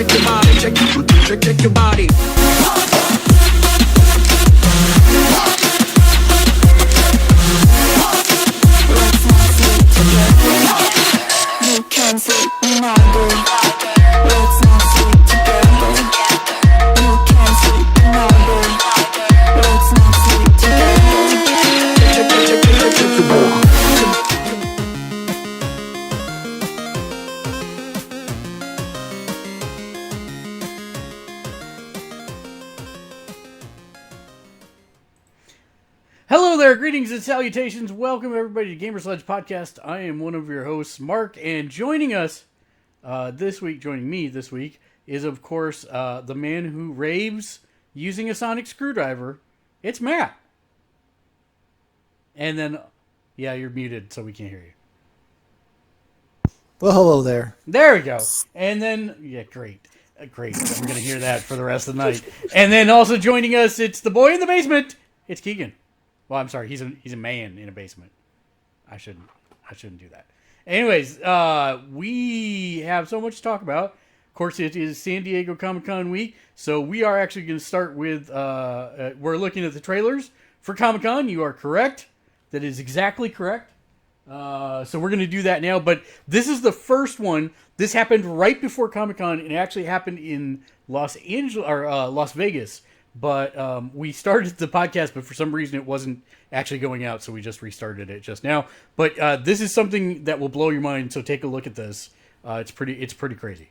check your body, check your body. You can't sleep my boy. Let's not sleep together. You can't sleep my boy. Let's not sleep together. Hello there, greetings and salutations. Welcome everybody to Gamersledge Podcast. I am one of your hosts, Mark, and joining me this week, is of course the man who raves using a sonic screwdriver. It's Matt. And then, yeah, you're muted, so we can't hear you. Well, hello there. There we go. And then, yeah, great. I'm going to hear that for the rest of the night. And then also joining us, it's the boy in the basement. It's Keegan. Well, I'm sorry. He's a man in a basement. I shouldn't do that. Anyways, we have so much to talk about. Of course, it is San Diego Comic-Con week, so we are actually going to start with we're looking at the trailers for Comic-Con. You are correct. That is exactly correct. So we're going to do that now. But this is the first one. This happened right before Comic-Con, and it actually happened in Las Vegas. But we started the podcast, but for some reason it wasn't actually going out, so we just restarted it just now. But this is something that will blow your mind, so take a look at this. It's pretty crazy.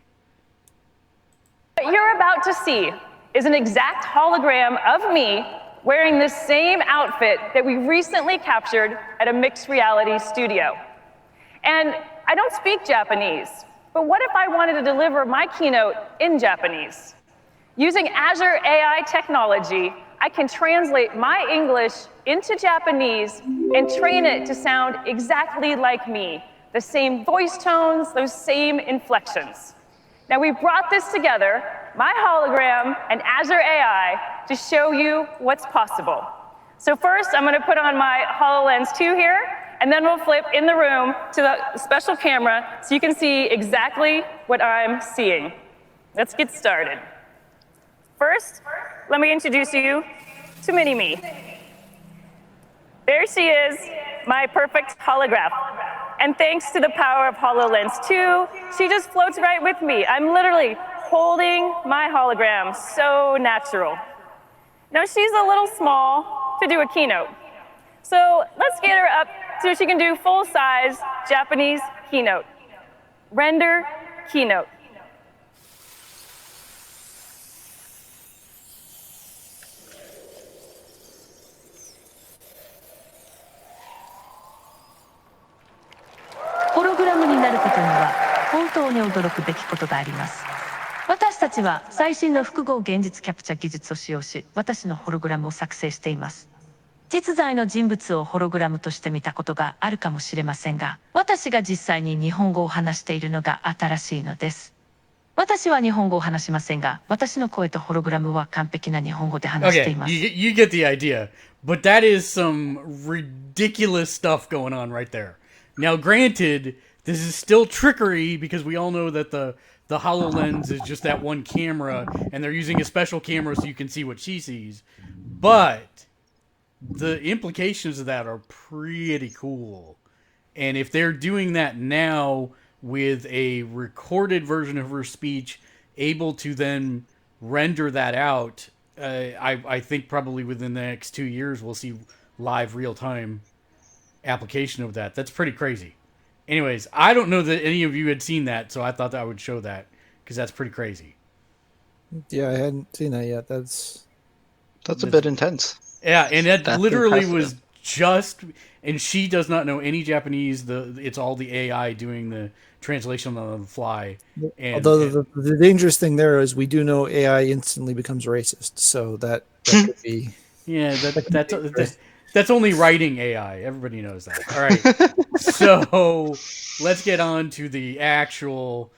What you're about to see is an exact hologram of me wearing the same outfit that we recently captured at a mixed reality studio. And I don't speak Japanese, but what if I wanted to deliver my keynote in Japanese? Using Azure AI technology, I can translate my English into Japanese and train it to sound exactly like me. The same voice tones, those same inflections. Now we brought this together, my hologram and Azure AI, to show you what's possible. So first, I'm going to put on my HoloLens 2 here, and then we'll flip in the room to the special camera so you can see exactly what I'm seeing. Let's get started. First, let me introduce you to Mini-Me. There she is, my perfect holograph. And thanks to the power of HoloLens 2, she just floats right with me. I'm literally holding my hologram, so natural. Now she's a little small to do a keynote. So let's get her up so she can do full-size Japanese keynote. Render keynote.ホログラムになることには本当に驚くべきことがあります。私たちは最新の複合現実キャプチャ技術を使用し、私のホログラムを作成しています。実在の人物をホログラムとして見たことがあるかもしれませんが、私が実際に日本語を話しているのが新しいのです。私は日本語を話しませんが、私の声とホログラムは完璧な日本語で話しています。Okay, you get the idea. But that is some ridiculous stuff going on right there. Now, granted, this is still trickery because we all know that the HoloLens is just that one camera, and they're using a special camera so you can see what she sees. But the implications of that are pretty cool. And if they're doing that now with a recorded version of her speech, able to then render that out, I think probably within the next 2 years we'll see live real-time application of that. That's pretty crazy. Anyways, I don't know that any of you had seen that, so I thought that I would show that because that's pretty crazy. Yeah, I hadn't seen that yet. That's a bit intense. Yeah, and that literally impressive. was just, and she does not know any Japanese. It's all the AI doing the translation on the fly. And, although the dangerous thing there is we do know AI instantly becomes racist, so that could be. Yeah, that's only writing AI. Everybody knows that. All right. So let's get on to the actual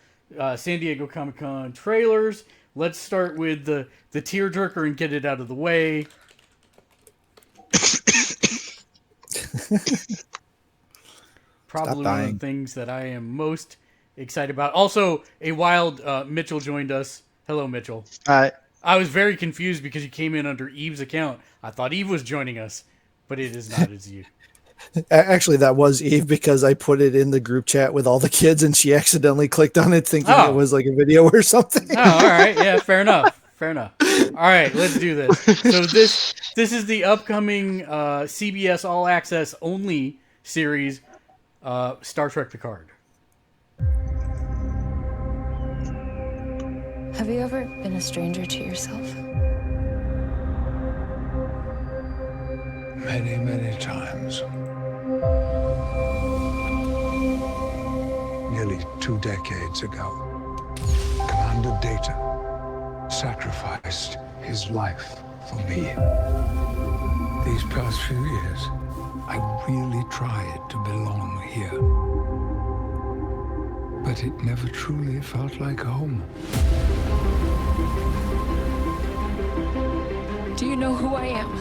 San Diego Comic-Con trailers. Let's start with the tearjerker and get it out of the way. Probably one of the things that I am most excited about. Also, a wild Mitchell joined us. Hello, Mitchell. Hi. I was very confused because you came in under Eve's account. I thought Eve was joining us, but it is not. It's you. Actually, that was Eve because I put it in the group chat with all the kids, and she accidentally clicked on it thinking it was like a video or something. Oh, all right. Yeah, fair enough. Fair enough. All right, let's do this. So this is the upcoming CBS All Access only series, Star Trek Picard. Have you ever been a stranger to yourself? Many, many times. Nearly 2 decades ago, Commander Data sacrificed his life for me. These past few years, I really tried to belong here. But it never truly felt like home. Do you know who I am?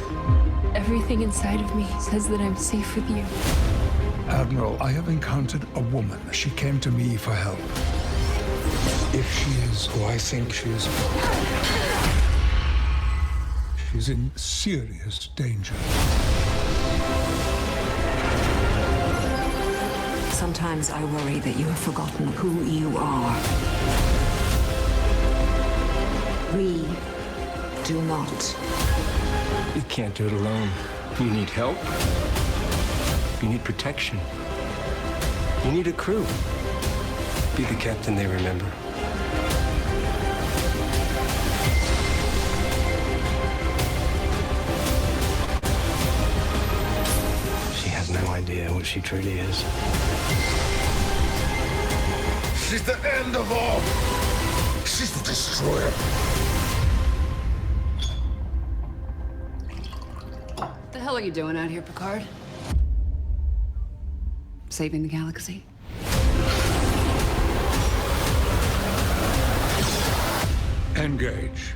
Everything inside of me says that I'm safe with you. Admiral, I have encountered a woman. She came to me for help. If she is who I think she is, she's in serious danger. Sometimes I worry that you have forgotten who you are. We do not. You can't do it alone. You need help. You need protection. You need a crew. Be the captain they remember. She has no idea what she truly is. She's the end of all. She's the destroyer. What the hell are you doing out here, Picard? Saving the galaxy? Engage.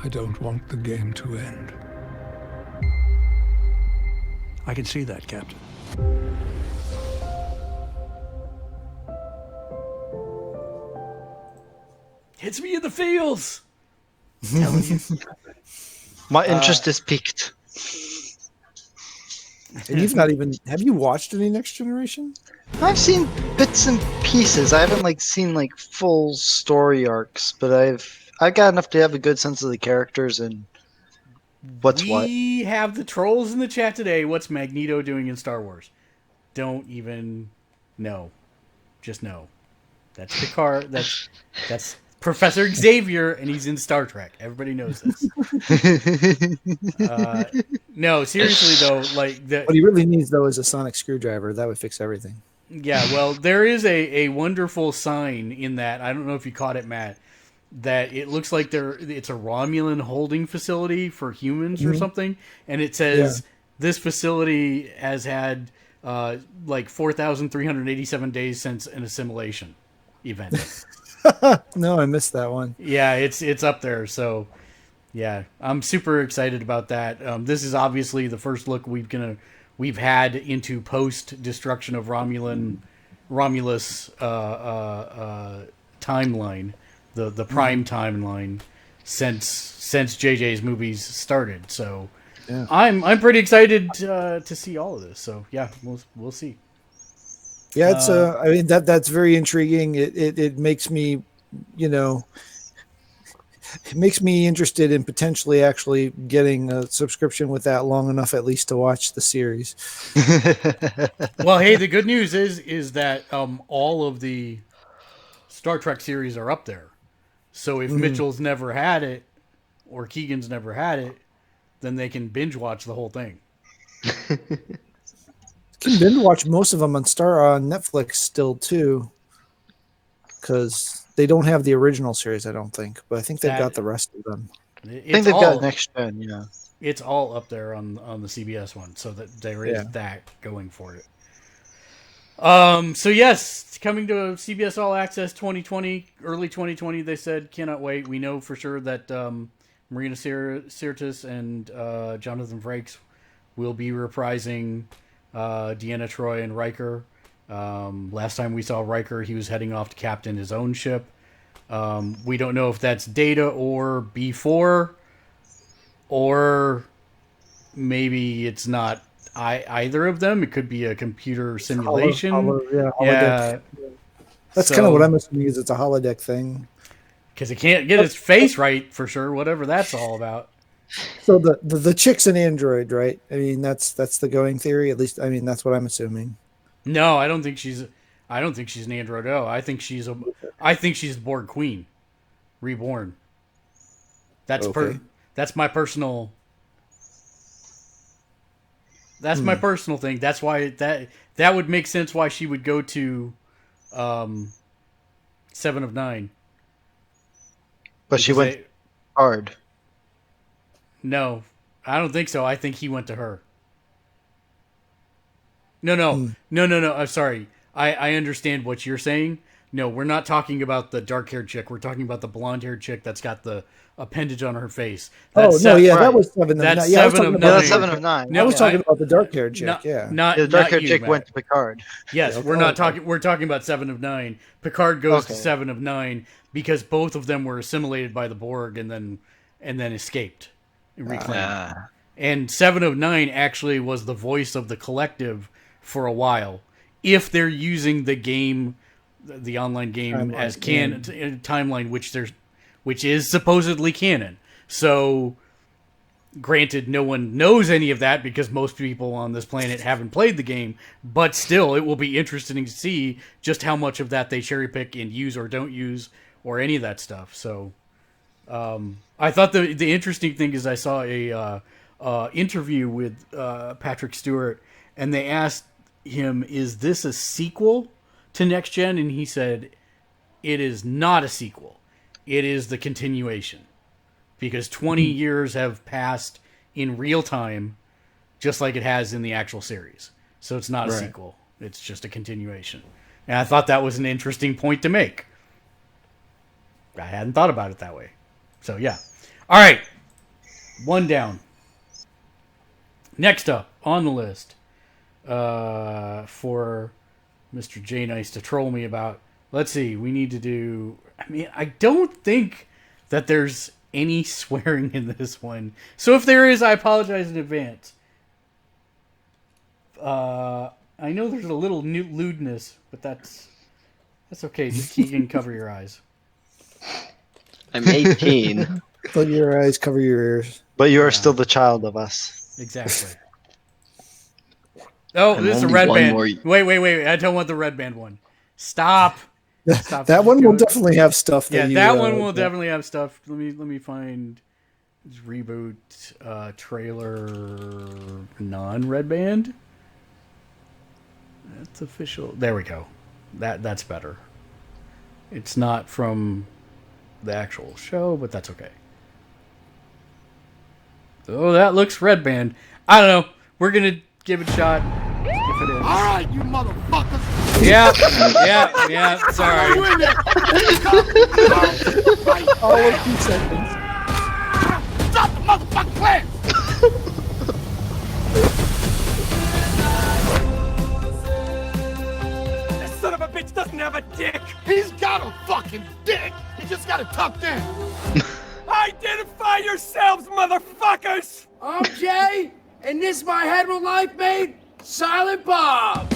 I don't want the game to end. I can see that, Captain. Hits me in the feels. My interest is piqued. And you've not even have you watched any Next Generation? I've seen bits and pieces. I haven't seen full story arcs, but I've got enough to have a good sense of the characters and what's what. We have the trolls in the chat today. What's Magneto doing in Star Wars? Don't even know. Just know. That's Picard. That's Professor Xavier, and he's in Star Trek. Everybody knows this. No, seriously though, What he really needs though is a sonic screwdriver. That would fix everything. Yeah, well, there is a wonderful sign in that. I don't know if you caught it, Matt. That it looks like it's a Romulan holding facility for humans or something, and it says this facility has had 4,387 days since an assimilation event. No, I missed that one. Yeah, it's up there. So, yeah, I'm super excited about that. This is obviously the first look we've had into post destruction of Romulus timeline, the prime timeline since JJ's movies started. So, yeah. I'm pretty excited to see all of this. So, yeah, we'll see. Yeah, it's I mean that's very intriguing. It makes me, it makes me interested in potentially actually getting a subscription with that long enough at least to watch the series. Well, hey, the good news is that all of the Star Trek series are up there. So if Mitchell's never had it or Keegan's never had it, then they can binge watch the whole thing. Can binge watch most of them on Netflix still too, because they don't have the original series, I don't think, but I think they've got the rest of them. I think they've got Next Gen, yeah. It's all up there on the CBS one, so that there is that going for it. So yes, it's coming to CBS All Access 2020, early 2020. They said cannot wait. We know for sure that Marina Sirtis and Jonathan Frakes will be reprising Deanna Troi and Riker. Last time we saw Riker, he was heading off to captain his own ship. We don't know if that's Data or B4, or maybe it's not either of them. It could be a computer simulation. Holodeck. That's kind of what I'm assuming is it's a holodeck thing. Because it can't get its face right for sure, whatever that's all about. So the chick's an android, right? I mean, that's the going theory. At least, I mean, that's what I'm assuming. No, I don't think she's an android. Oh, I think she's Borg Queen, reborn. That's Okay. That's my personal. That's my personal thing. That's why that would make sense why she would go to 7 of 9. But she went hard. No, I don't think so. I think he went to her. No. I'm sorry. I understand what you're saying. No, we're not talking about the dark-haired chick. We're talking about the blonde-haired chick that's got the appendage on her face. That's that was 7 of 9. That's Yeah, 7 of 9. That's 7 of 9. No, I was talking about the dark-haired chick. The dark-haired chick went to Picard. Yes, we're not talking. We're talking about 7 of 9. Picard goes to 7 of 9 because both of them were assimilated by the Borg and then escaped and reclaimed. And 7 of 9 actually was the voice of the collective for a while. If they're using the game, the online game timeline, as canon timeline, which is supposedly canon. So, granted, no one knows any of that because most people on this planet haven't played the game. But still, it will be interesting to see just how much of that they cherry pick and use or don't use, or any of that stuff. So, I thought the interesting thing is I saw a interview with Patrick Stewart, and they asked him, "Is this a sequel to Next Gen?" And he said, "It is not a sequel. It is the continuation, because 20 years have passed in real time, just like it has in the actual series. So it's not a sequel. It's just a continuation." And I thought that was an interesting point to make. I hadn't thought about it that way. So yeah. All right. One down. Next up on the list, for Mr. J Nice to troll me about. Let's see. We need to do. I mean, I don't think that there's any swearing in this one. So if there is, I apologize in advance. I know there's a little lewdness, but that's okay. Just Keegan, cover your eyes. I'm 18. Close your eyes, cover your ears. But you are still the child of us. Exactly. Oh, this is a red band. Wait. I don't want the red band one. Stop. That one will definitely have stuff. That one will definitely have stuff. Let me find reboot trailer non-red band. That's official. There we go. That's better. It's not from the actual show, but that's okay. Oh, that looks red band. I don't know. We're gonna give it a shot. If it is. All right, you motherfuckers. Yeah. Sorry. All of 2 seconds. Stop the motherfucking plan. That son of a bitch doesn't have a dick. He's got a fucking dick. He just got it tucked in. Identify yourselves, motherfuckers. I'm Jay, and this is my head with life mate, Silent Bob.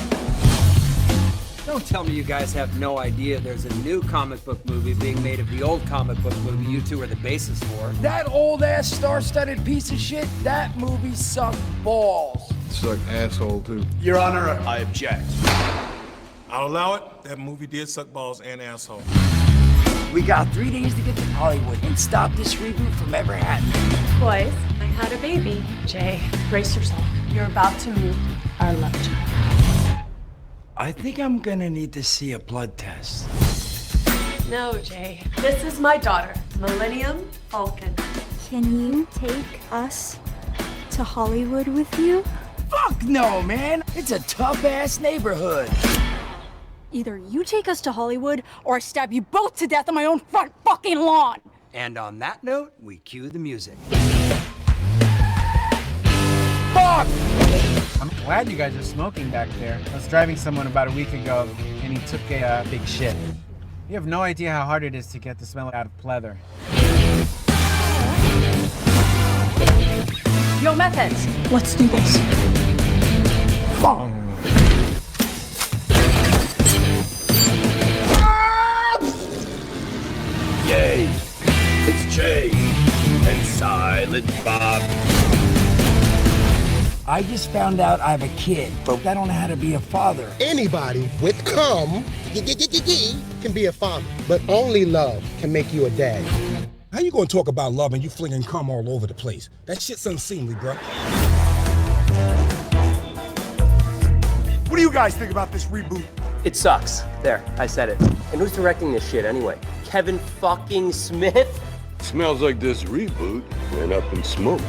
Don't tell me you guys have no idea there's a new comic book movie being made of the old comic book movie you two are the basis for. That old-ass star-studded piece of shit, that movie sucked balls. Suck asshole, too. Your Honor, I object. I'll allow it. That movie did suck balls and asshole. We got 3 days to get to Hollywood and stop this reboot from ever happening. Boys, I had a baby. Jay, brace yourself. You're about to meet our love child. I think I'm gonna need to see a blood test. No, Jay. This is my daughter, Millennium Falcon. Can you take us to Hollywood with you? Fuck no, man! It's a tough-ass neighborhood. Either you take us to Hollywood, or I stab you both to death on my own front fucking lawn! And on that note, we cue the music. Fuck fuck! I'm glad you guys are smoking back there. I was driving someone about a week ago, and he took a big shit. You have no idea how hard it is to get the smell out of pleather. Your methods. Let's do this. Yay! It's Jay and Silent Bob. I just found out I have a kid, but I don't know how to be a father. Anybody with cum can be a father, but only love can make you a dad. How you gonna talk about love and you flinging cum all over the place? That shit's unseemly, bro. What do you guys think about this reboot? It sucks. There, I said it. And who's directing this shit anyway? Kevin fucking Smith? Smells like this reboot went up in smoke.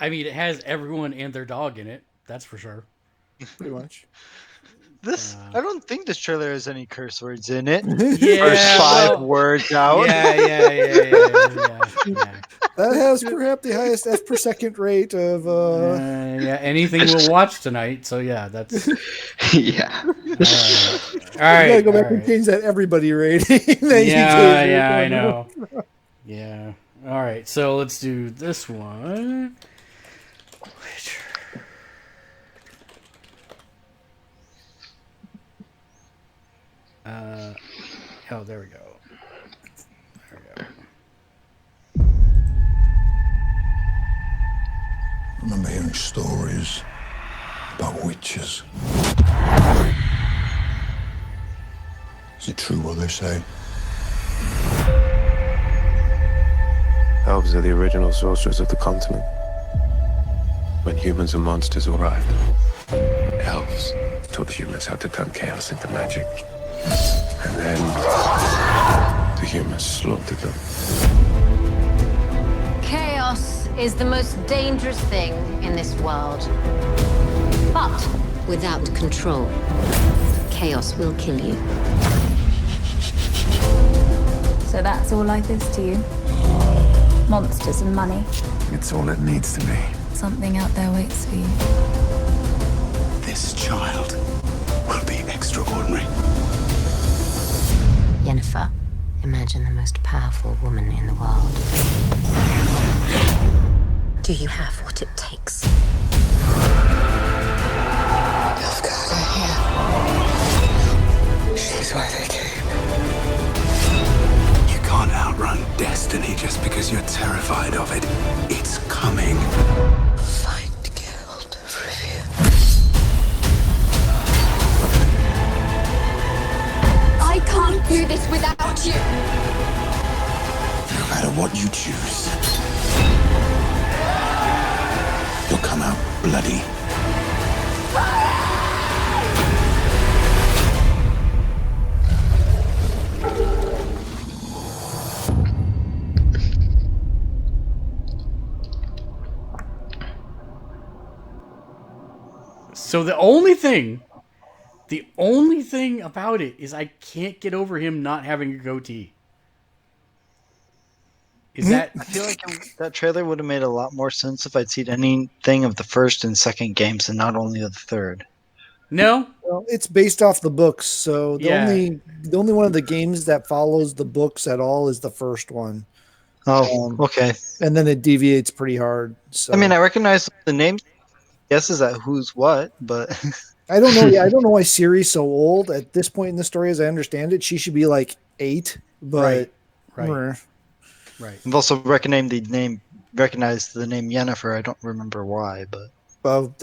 I mean, it has everyone and their dog in it. That's for sure. Pretty much. This I don't think this trailer has any curse words in it. Yeah, First 5 words out. Yeah. That has perhaps the highest F per second rate of. Anything we'll watch tonight. So yeah, that's. Yeah. All right. You gotta go back and change that everybody rating. Yeah, I know. Yeah. All right, so let's do this one. Oh, there we go. I remember hearing stories about witches. Is it true what they say? Elves are the original sorcerers of the continent. When humans and monsters arrived, elves taught humans how to turn chaos into magic. And then the humans slaughtered them. Chaos is the most dangerous thing in this world. But without control, chaos will kill you. So that's all life is to you? Monsters and money? It's all it needs to be. Something out there waits for you. This child will be extraordinary. Yennefer, imagine the most powerful woman in the world. Do you have what it takes? I've got her here. She's why they came. You can't outrun destiny just because you're terrified of it. It's coming. Find Geralt of Rivia. I can't do this without you! No matter what you choose, you'll come out bloody. So the only thing about it is I can't get over him not having a goatee. Is that? I feel like that trailer would have made a lot more sense if I'd seen anything of the first and second games and not only of the third. No, well, it's based off the books, so the only one of the games that follows the books at all is the first one. Oh, okay. And then it deviates pretty hard. So. I mean, I recognize the names. Guesses at who's what, but I don't know. Yeah, I don't know why Ciri's so old at this point in the story. As I understand it, she should be like 8. But right. I've also recognized the name Yennefer. I don't remember why, but well,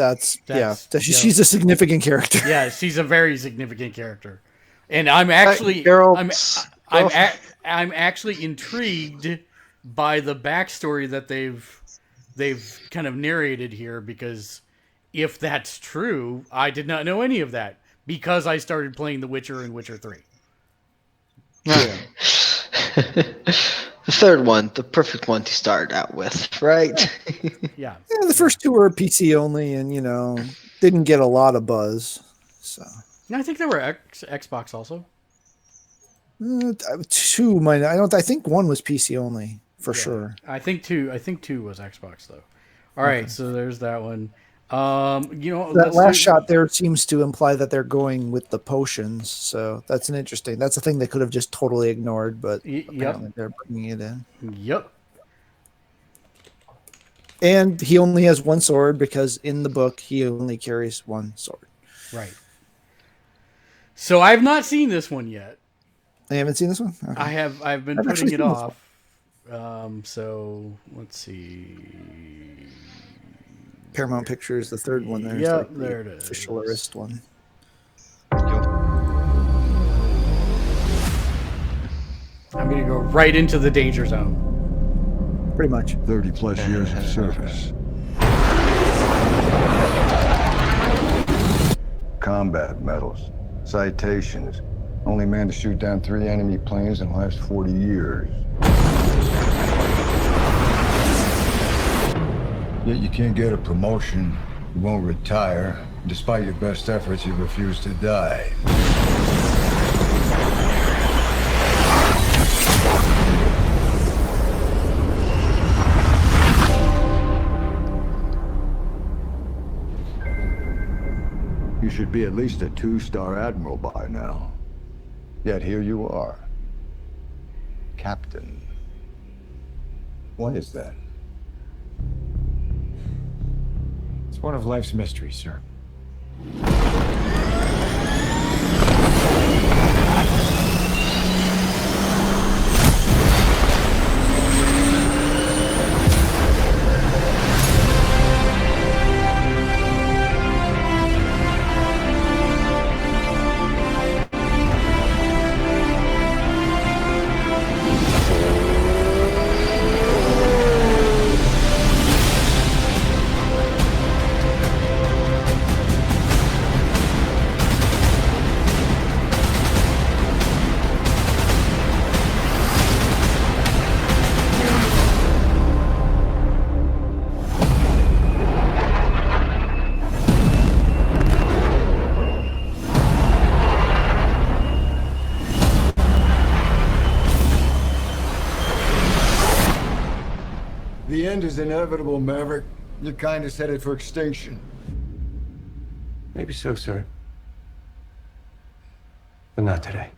she's a significant character. Yeah, she's a very significant character, and I'm actually I'm actually intrigued by the backstory that they've kind of narrated here, because if that's true, I did not know any of that because I started playing The Witcher and Witcher 3. Yeah. The third one, the perfect one to start out with, right? Yeah. The first 2 were PC only, and didn't get a lot of buzz. So I think there were Xbox also. 2 might. I think 1 was PC only for sure. I think 2 was Xbox though. All right, so there's that one. That let's last see- shot there seems to imply that they're going with the potions. So that's an interesting. That's a thing they could have just totally ignored, but apparently they're bringing it in. Yep. And he only has one sword because in the book he only carries one sword. Right. So I've not seen this one yet. I haven't seen this one. Okay. I've been I've putting actually it seen this off. So let's see. Paramount Pictures, the third one there. Yep, there it is. Officialist one. I'm gonna go right into the danger zone. Pretty much. 30 plus years of service. Combat medals, citations. Only man to shoot down 3 enemy planes in the last 40 years. Yet you can't get a promotion, you won't retire. Despite your best efforts, you refuse to die. You should be at least a 2-star admiral by now. Yet here you are. Captain. What is that? It's one of life's mysteries, sir. The end is inevitable, Maverick. Your kind is headed for extinction. Maybe so, sir. But not today.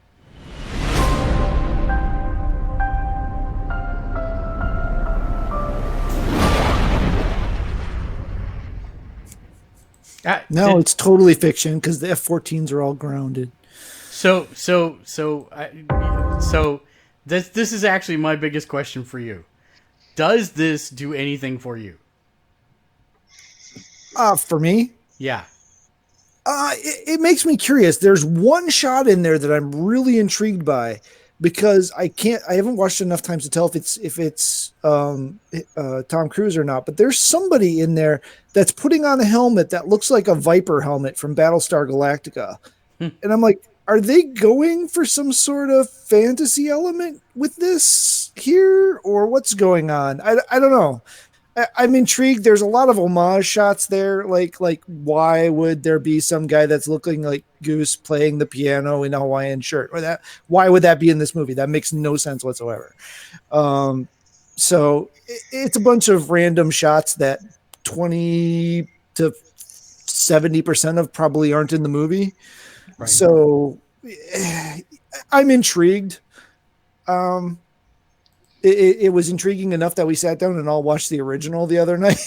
No, it's totally fiction because the F-14s are all grounded. So this is actually my biggest question for you. Does this do anything for you? For me? Yeah. It makes me curious. There's one shot in there that I'm really intrigued by because I haven't watched enough times to tell if it's Tom Cruise or not, but there's somebody in there that's putting on a helmet that looks like a Viper helmet from Battlestar Galactica. And I'm like, are they going for some sort of fantasy element with this here, or what's going on? I don't know. I'm intrigued. There's a lot of homage shots there. Like why would there be some guy that's looking like Goose playing the piano in a Hawaiian shirt? Or that? Why would that be in this movie? That makes no sense whatsoever. So it's a bunch of random shots that 20 to 70% of probably aren't in the movie. Right. So I'm intrigued. It was intriguing enough that we sat down and all watched the original the other night.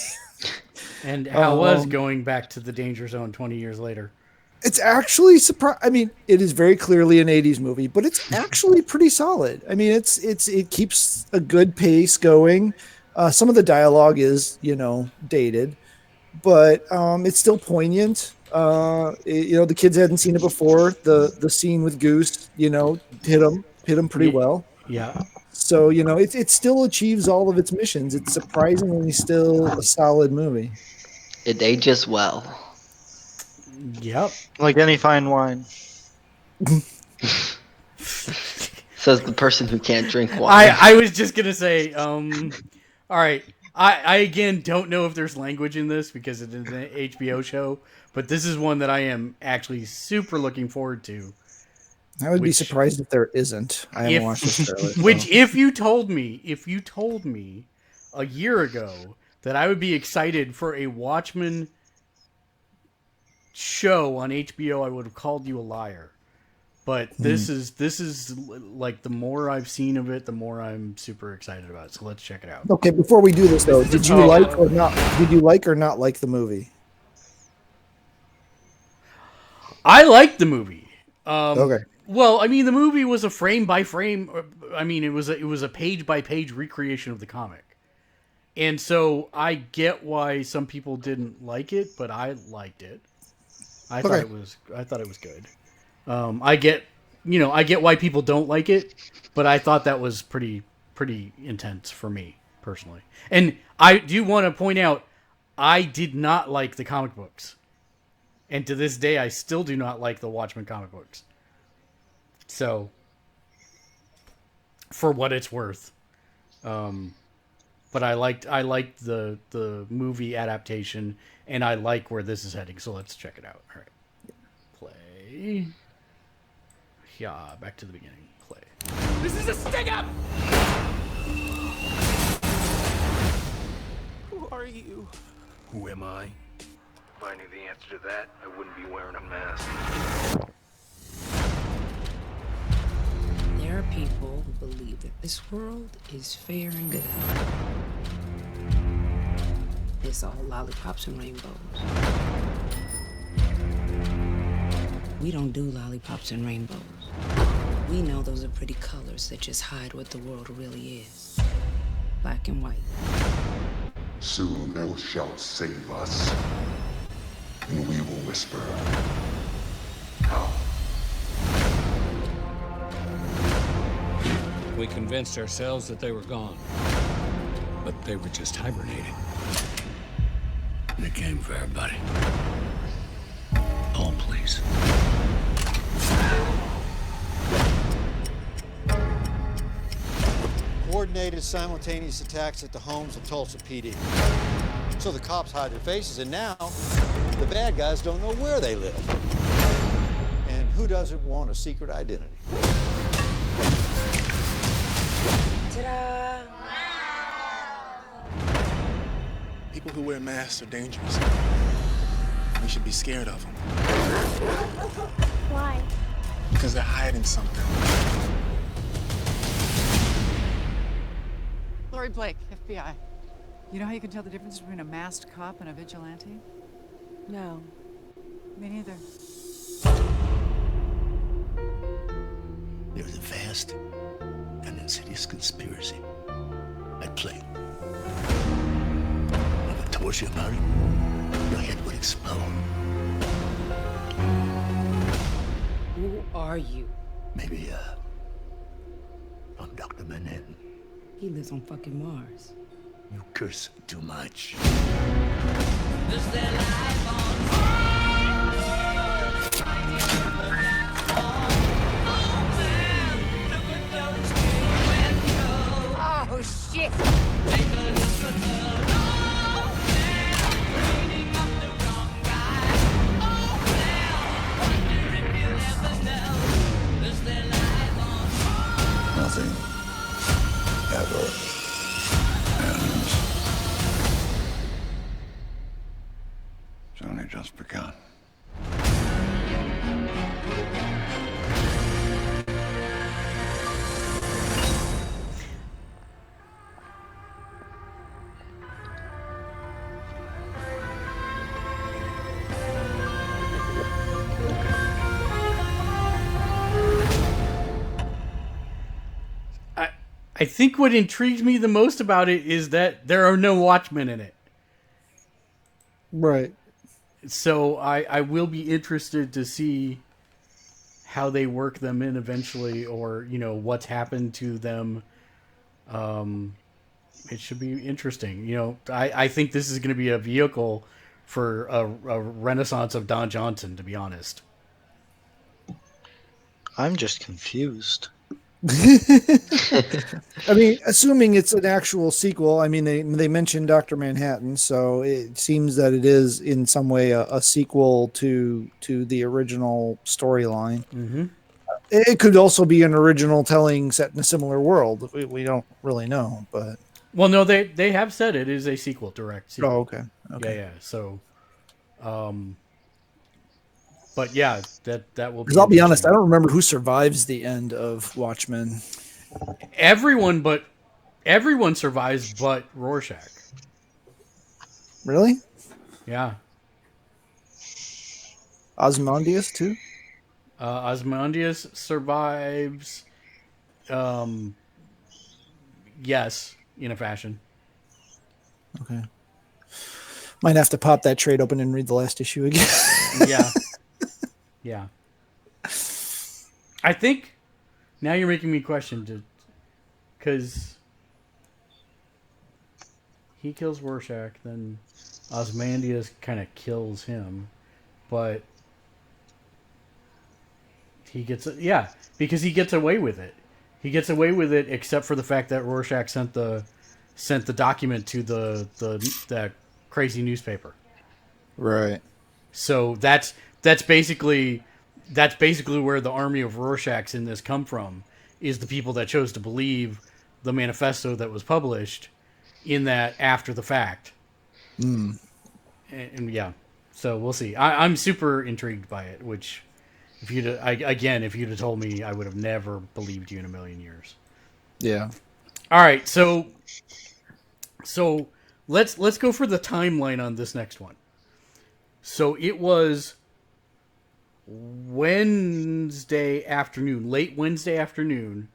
And how was going back to the danger zone 20 years later? It's actually I mean, it is very clearly an 80s movie, but it's actually pretty solid. I mean, it keeps a good pace going. Some of the dialogue is, dated, but it's still poignant. The kids hadn't seen it before. The scene with Goose, hit him pretty well. Yeah. So, it still achieves all of its missions. It's surprisingly still a solid movie. It ages well. Yep. Like any fine wine. Says the person who can't drink wine. I was just going to say, all right. I again don't know if there's language in this because it is an HBO show, but this is one that I am actually super looking forward to. I would be surprised if there isn't. I haven't watched this trailer. Which, if you told me a year ago that I would be excited for a Watchmen show on HBO, I would have called you a liar. But this is like, the more I've seen of it, the more I'm super excited about it. So let's check it out. Okay, before we do this though, did you like or not? Did you like or not like the movie? I liked the movie. Okay. Well, I mean, the movie was a frame by frame. I mean, it was a page by page recreation of the comic, and so I get why some people didn't like it, but I liked it. I thought it was good. I get why people don't like it, but I thought that was pretty intense for me personally. And I do want to point out, I did not like the comic books, and to this day, I still do not like the Watchmen comic books. So, for what it's worth, but I liked the movie adaptation, and I like where this is heading. So let's check it out. All right, play. Yeah, back to the beginning. Play. This is a stick up! Who are you? Who am I? If I knew the answer to that, I wouldn't be wearing a mask. There are people who believe that this world is fair and good. It's all lollipops and rainbows. We don't do lollipops and rainbows. We know those are pretty colors that just hide what the world really is. Black and white. Soon thou shalt save us, and we will whisper, how? We convinced ourselves that they were gone, but they were just hibernating. They came for everybody. Oh, please. Coordinated simultaneous attacks at the homes of Tulsa PD. So the cops hide their faces, and now the bad guys don't know where they live. And who doesn't want a secret identity? Ta-da! People who wear masks are dangerous. We should be scared of them. Why? Because they're hiding something. Lori Blake, FBI. You know how you can tell the difference between a masked cop and a vigilante? No. Me neither. There's a vast and insidious conspiracy at play. If I told you about it, your head would explode. Who are you? Maybe, I'm Dr. Manhattan. He lives on fucking Mars. You curse too much. Oh, shit! Nothing ever ends. It's only just begun. I think what intrigues me the most about it is that there are no Watchmen in it. Right. So I will be interested to see how they work them in eventually, or, you know, what's happened to them. It should be interesting. You know, I think this is going to be a vehicle for a renaissance of Don Johnson, to be honest. I'm just confused. I mean, assuming it's an actual sequel, I mean, they mentioned Dr. Manhattan, so it seems that it is in some way a sequel to the original storyline. Mm-hmm. It could also be an original telling set in a similar world. We don't really know, but Well, no, they have said it is a sequel, direct sequel. Oh, okay. Yeah. So, but yeah, that will be. Because I'll be honest, I don't remember who survives the end of Watchmen. Everyone survives, but Rorschach. Really? Yeah. Ozymandias too. Ozymandias survives. Yes, in a fashion. Okay. Might have to pop that trade open and read the last issue again. Yeah. I think now you're making me question, because he kills Rorschach, then Ozymandias kind of kills him, but he gets because he gets away with it. He gets away with it, except for the fact that Rorschach sent the document to that crazy newspaper. Right. So that's basically where the army of Rorschachs in this come from, is the people that chose to believe the manifesto that was published in that after the fact. Mm. And yeah, so we'll see. I'm super intrigued by it, which if you'd have told me, I would have never believed you in a million years. Yeah. All right, so let's go for the timeline on this next one. So it was Wednesday afternoon, late Wednesday afternoon,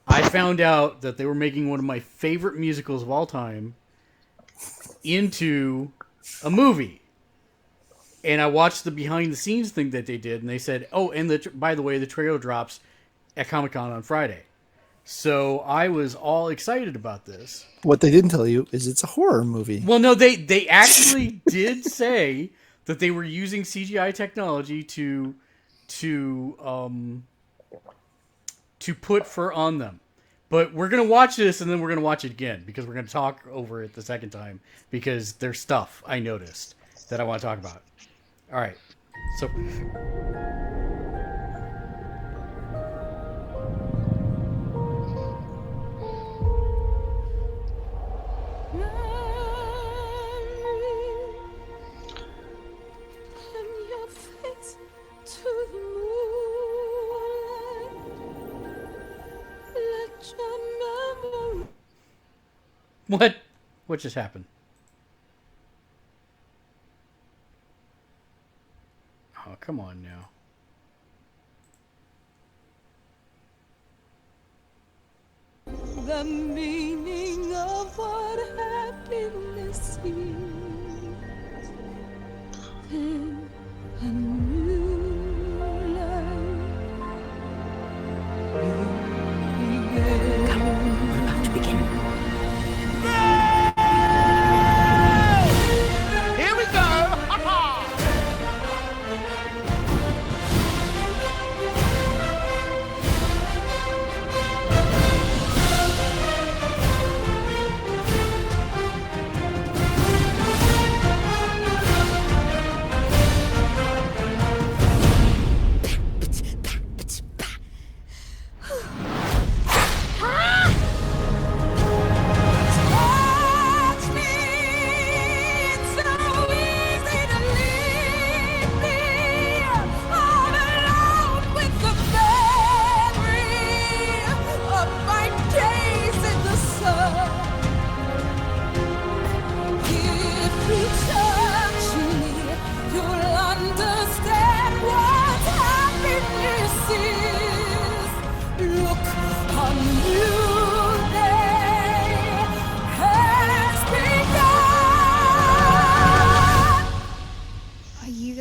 I found out that they were making one of my favorite musicals of all time into a movie. And I watched the behind the scenes thing that they did, and they said, oh, and by the way, the trailer drops at Comic-Con on Friday. So I was all excited about this. What they didn't tell you is it's a horror movie. Well, no, they actually did say that they were using CGI technology to put fur on them. But we're going to watch this, and then we're going to watch it again, because we're going to talk over it the second time, because there's stuff I noticed that I want to talk about. All right. So What just happened? Oh, come on now. The meaning of what happiness is. Then a new life will begin. Come, we're about to begin. Here we go!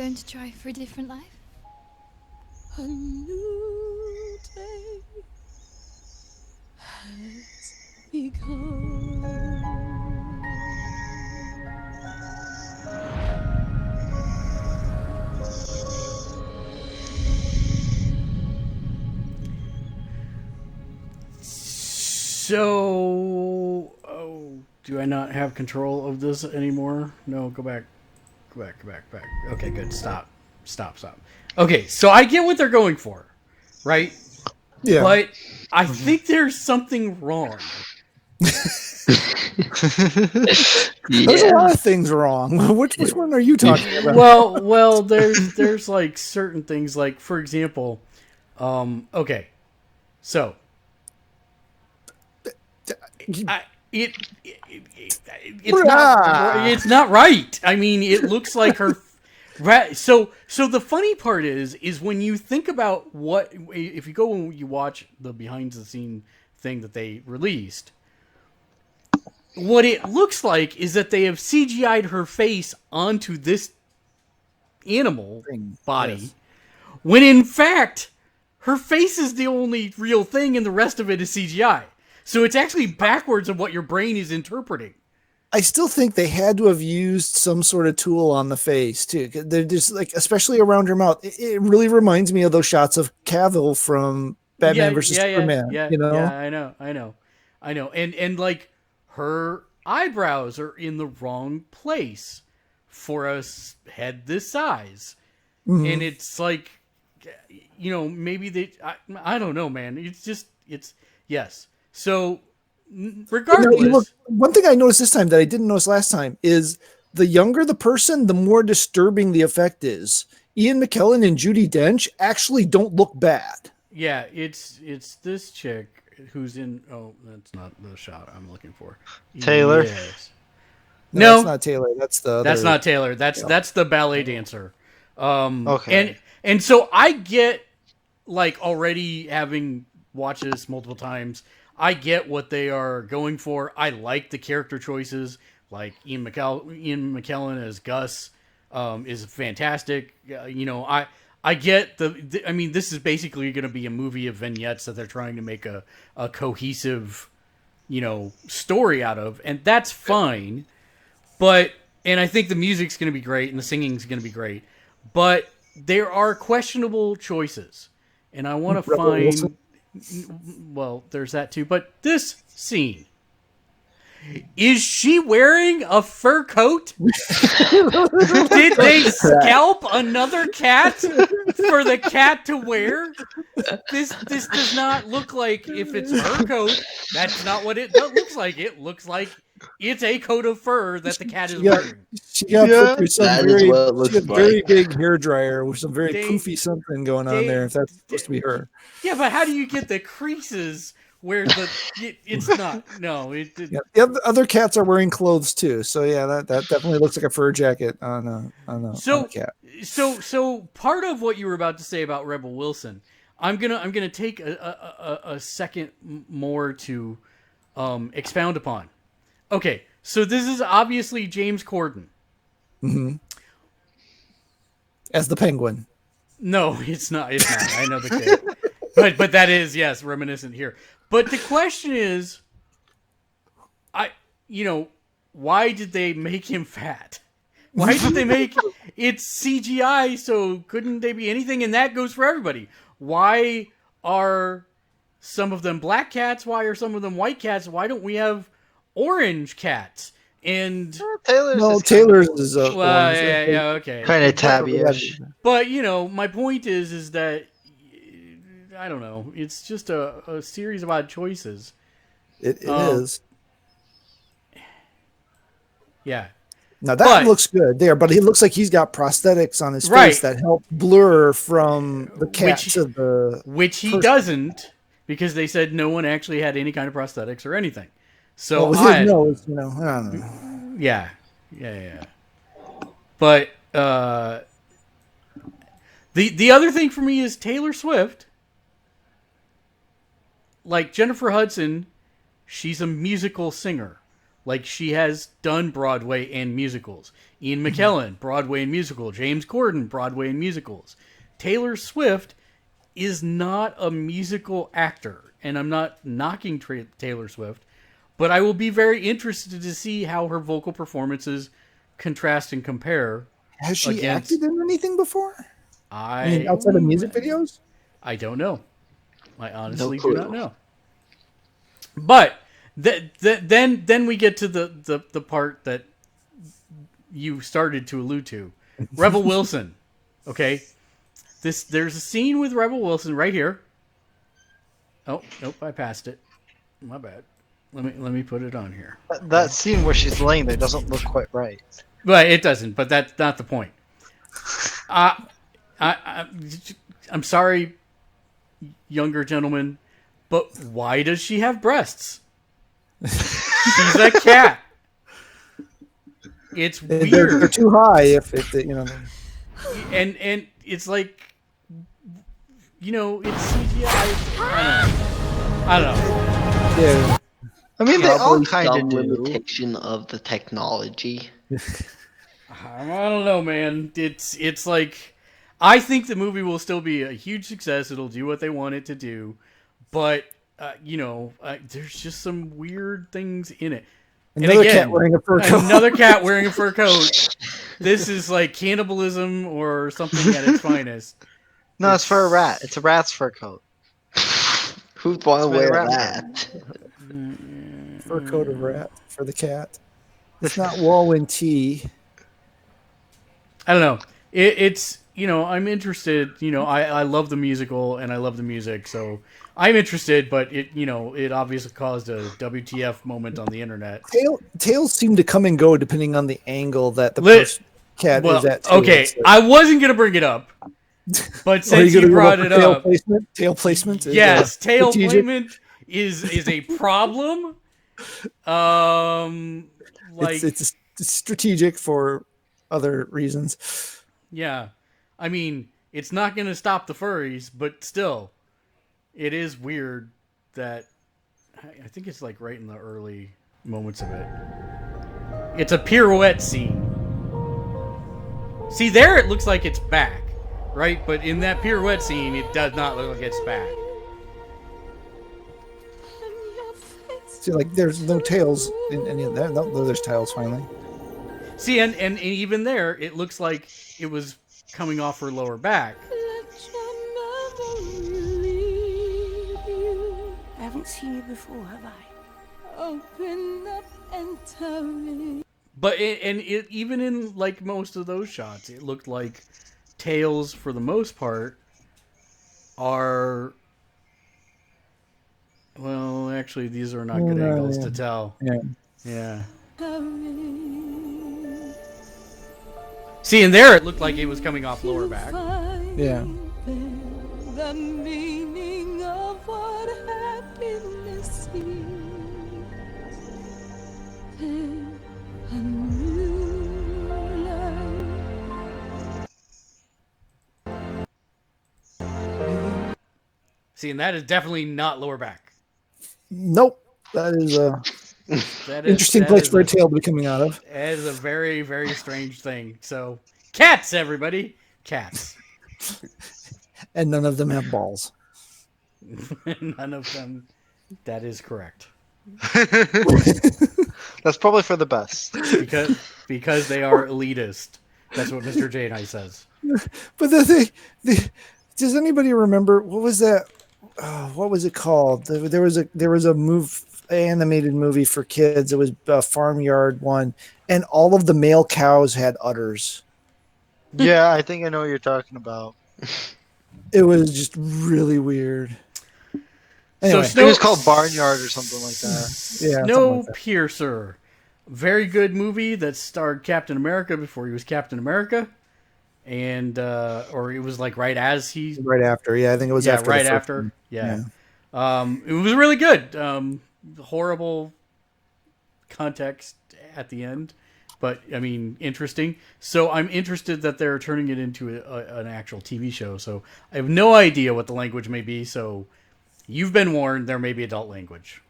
To try for a different life? A new day has begun. So, do I not have control of this anymore? No, go back. Okay, good. Stop. Okay, so I get what they're going for, right? Yeah. But I think there's something wrong There's a lot of things wrong. Which one are you talking about? Well, there's like certain things, like for example, okay, so it's not right. I mean, it looks like her. So the funny part is when you think about what, if you go and you watch the behind the scene thing that they released, what it looks like is that they have CGI'd her face onto this animal body, yes, when in fact her face is the only real thing and the rest of it is CGI. So it's actually backwards of what your brain is interpreting. I still think they had to have used some sort of tool on the face too. They're just like, especially around her mouth. It really reminds me of those shots of Cavill from Batman versus Superman. Yeah, you know? Yeah, I know. And like her eyebrows are in the wrong place for a head this size. Mm-hmm. And it's like, you know, maybe I don't know, man. It's yes. So regardless, one thing I noticed this time that I didn't notice last time is the younger the person, the more disturbing the effect is. Ian McKellen and Judi Dench actually don't look bad. Yeah, it's this chick who's in. Oh, that's not the shot I'm looking for. Taylor. Yes. No, that's not Taylor. That's the. That's not Taylor. That's the ballet dancer. Okay. And so I get, like, already having watched this multiple times, I get what they are going for. I like the character choices. Like Ian McKellen as Gus is fantastic. You know, I get I mean, this is basically going to be a movie of vignettes that they're trying to make a cohesive, you know, story out of, and that's fine. And I think the music's going to be great and the singing's going to be great, but there are questionable choices, and I want to find. Wilson. Well, there's that too, but this scene. Is she wearing a fur coat? Did they scalp another cat for the cat to wear? This does not look like, if it's her coat, that's not what it looks like. It looks like it's a coat of fur that the cat is wearing. She got put through some very big hair dryer with some very poofy something going on there, if that's supposed to be her. Yeah, but how do you get the creases where it's not? No. The other cats are wearing clothes too, so yeah, that definitely looks like a fur jacket on a cat. So part of what you were about to say about Rebel Wilson, I'm gonna take a second more to expound upon. Okay, so this is obviously James Corden. Mm-hmm. As the Penguin. No, it's not. It's not. I know the kid. But that is, yes, reminiscent here. But the question is, why did they make him fat? Why did they make it's CGI? So couldn't they be anything? And that goes for everybody. Why are some of them black cats? Why are some of them white cats? Why don't we have orange cats? And Taylor's is orange. Yeah, okay. Kind of tabby-ish. But my point is that I don't know. It's just a series of odd choices. It is. Yeah. Now that looks good there, but he looks like he's got prosthetics on his face that help blur from the cat to the which he doesn't, because they said no one actually had any kind of prosthetics or anything. So with his nose, I don't know. Yeah. But the other thing for me is Taylor Swift. Like Jennifer Hudson, she's a musical singer. Like, she has done Broadway and musicals. Ian McKellen, Broadway and musical. James Corden, Broadway and musicals. Taylor Swift is not a musical actor. And I'm not knocking Taylor Swift, but I will be very interested to see how her vocal performances contrast and compare. Has she acted in anything before? I mean, outside of music videos? I don't know. I honestly do not know. But then we get to the part that you started to allude to. Rebel Wilson. Okay? There's a scene with Rebel Wilson right here. Oh, nope, I passed it. My bad. Let me put it on here. That scene where she's laying there doesn't look quite right. Well, it doesn't, but that's not the point. I'm sorry, younger gentlemen, but why does she have breasts? She's a cat. It's weird. They're too high if they, And it's like, it's CGI. I don't know. Yeah. I mean, they all Probably kind of some do. limitation of the technology. I don't know, man. It's like, I think the movie will still be a huge success. It'll do what they want it to do, but there's just some weird things in it. Another cat wearing a fur coat. Another cat wearing a fur coat. This is like cannibalism or something at its finest. No, it's for a rat. It's a rat's fur coat. Who'd want to wear rat that? Fur coat of rat for the cat. It's not wool and tea. I don't know. It's I'm interested. I love the musical and I love the music, so I'm interested. But it obviously caused a WTF moment on the internet. Tails seem to come and go depending on the angle that the cat is at. Too. Okay, I wasn't gonna bring it up, but since you brought it up, tail placement. Yes, tail placement is a problem. It's strategic for other reasons. Yeah, I mean, it's not going to stop the furries, but still, it is weird that I think it's like right in the early moments of it. It's a pirouette scene. See, there it looks like it's back, right? But in that pirouette scene, it does not look like it's back. See, like, there's no tails in any of that. No, there's tails finally. See, and even there, it looks like it was coming off her lower back. I haven't seen you before, have I? Open up and tell me. But even in like most of those shots, it looked like tails for the most part are. Well, actually, these are not good angles to tell. Yeah. See, in there, it looked like it was coming off lower back. Yeah. The meaning of what happiness is. A new life. See, and that is definitely not lower back. Nope. That is a interesting place for a tail to be coming out of. That is a very, very strange thing. So, cats, everybody. Cats. And none of them have balls. None of them. That is correct. That's probably for the best. Because they are elitist. That's what Mr. J and I says. But does anybody remember what was that? What was it called? There was a animated movie for kids. It was a farmyard one, and all of the male cows had udders. Yeah, I think I know what you're talking about. It was just really weird. Anyway, it was called Barnyard or something like that. Yeah, Snowpiercer, very good movie that starred Captain America before he was Captain America, and or it was like right after. Yeah, I think it was after. Right after. Yeah. It was really good. Horrible context at the end, but I mean, interesting. So I'm interested that they're turning it into an actual TV show. So I have no idea what the language may be. So you've been warned. There may be adult language.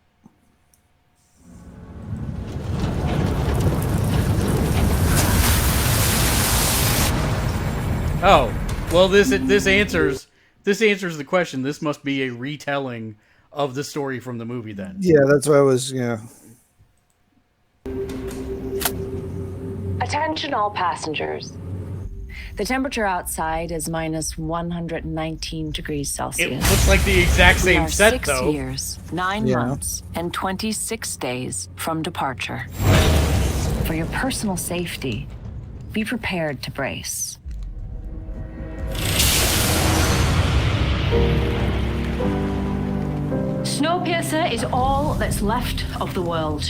Oh, well, this answers the question. This must be a retelling of the story from the movie then. Yeah, that's what I was, yeah. Attention all passengers. The temperature outside is minus 119 degrees Celsius. It looks like the exact same set, 6 though. 6 years, 9 months, and 26 days from departure. For your personal safety, be prepared to brace. Snowpiercer is all that's left of the world.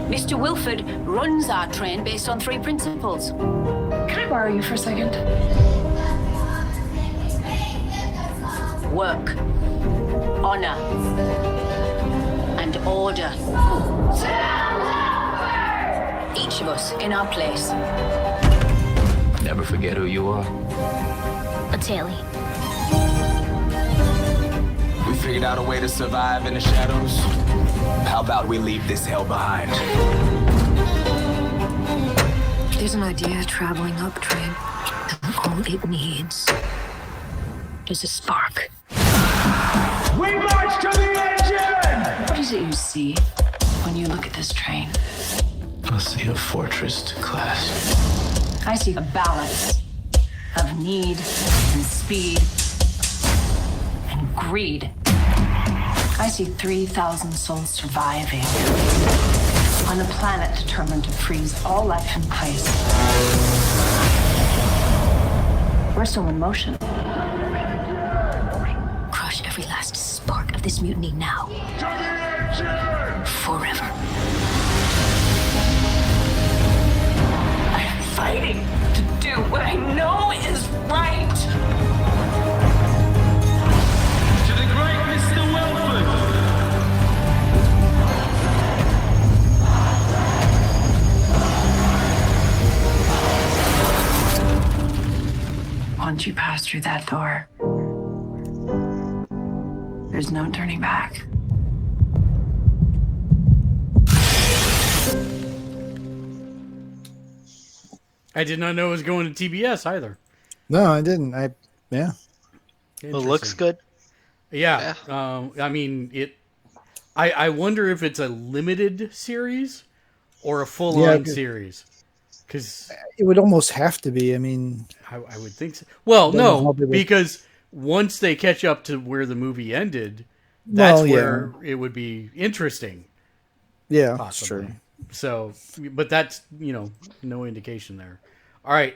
Mr. Wilford runs our train based on 3 principles. Can I borrow you for a second? Work, honor, and order. Each of us in our place. Never forget who you are. A Taily. We figured out a way to survive in the shadows. How about we leave this hell behind? There's an idea traveling up train. All it needs is a spark. We march to the engine! What is it you see when you look at this train? I see a fortress to class. I see a balance of need and speed and greed. I see 3,000 souls surviving on a planet determined to freeze all life in place. We're still in motion. Crush every last spark of this mutiny now. Forever. I'm fighting to do what I know is right. To the great Mr. Wilford! Once you pass through that door, there's no turning back. I did not know it was going to TBS either. No, I didn't. Yeah. It looks good. Yeah. I mean, it. I wonder if it's a limited series or a full-on series. Because it would almost have to be. I mean, I would think so. Well, no, because once they catch up to where the movie ended, that's where it would be interesting. Yeah, possibly. that's true. So, but that's, no indication there. All right.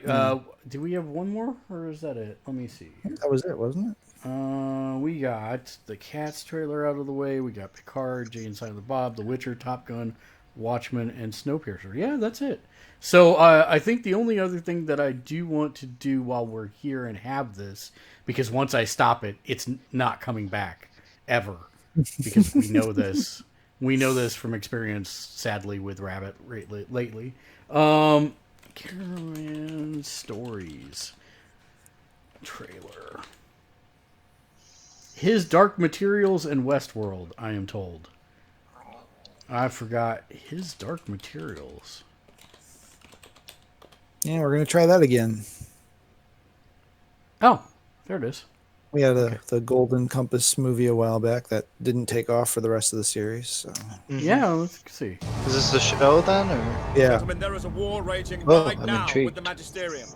Do we have one more, or is that it? Let me see. That was it, wasn't it? We got the Cats trailer out of the way. We got Picard, Jay and Silent Bob, The Witcher, Top Gun, Watchmen, and Snowpiercer. Yeah, that's it. So I think the only other thing that I do want to do while we're here and have this, because once I stop it, it's not coming back ever, because we know this. We know this from experience, sadly, with Rabbit lately. Caravan Stories trailer. His Dark Materials and Westworld, I am told. I forgot His Dark Materials. Yeah, we're going to try that again. Oh, there it is. We had the Golden Compass movie a while back that didn't take off for the rest of the series. So. Yeah, let's see. Is this the show then, or? Yeah. Gentlemen, there is a war raging I'm now intrigued. with the Magisterium.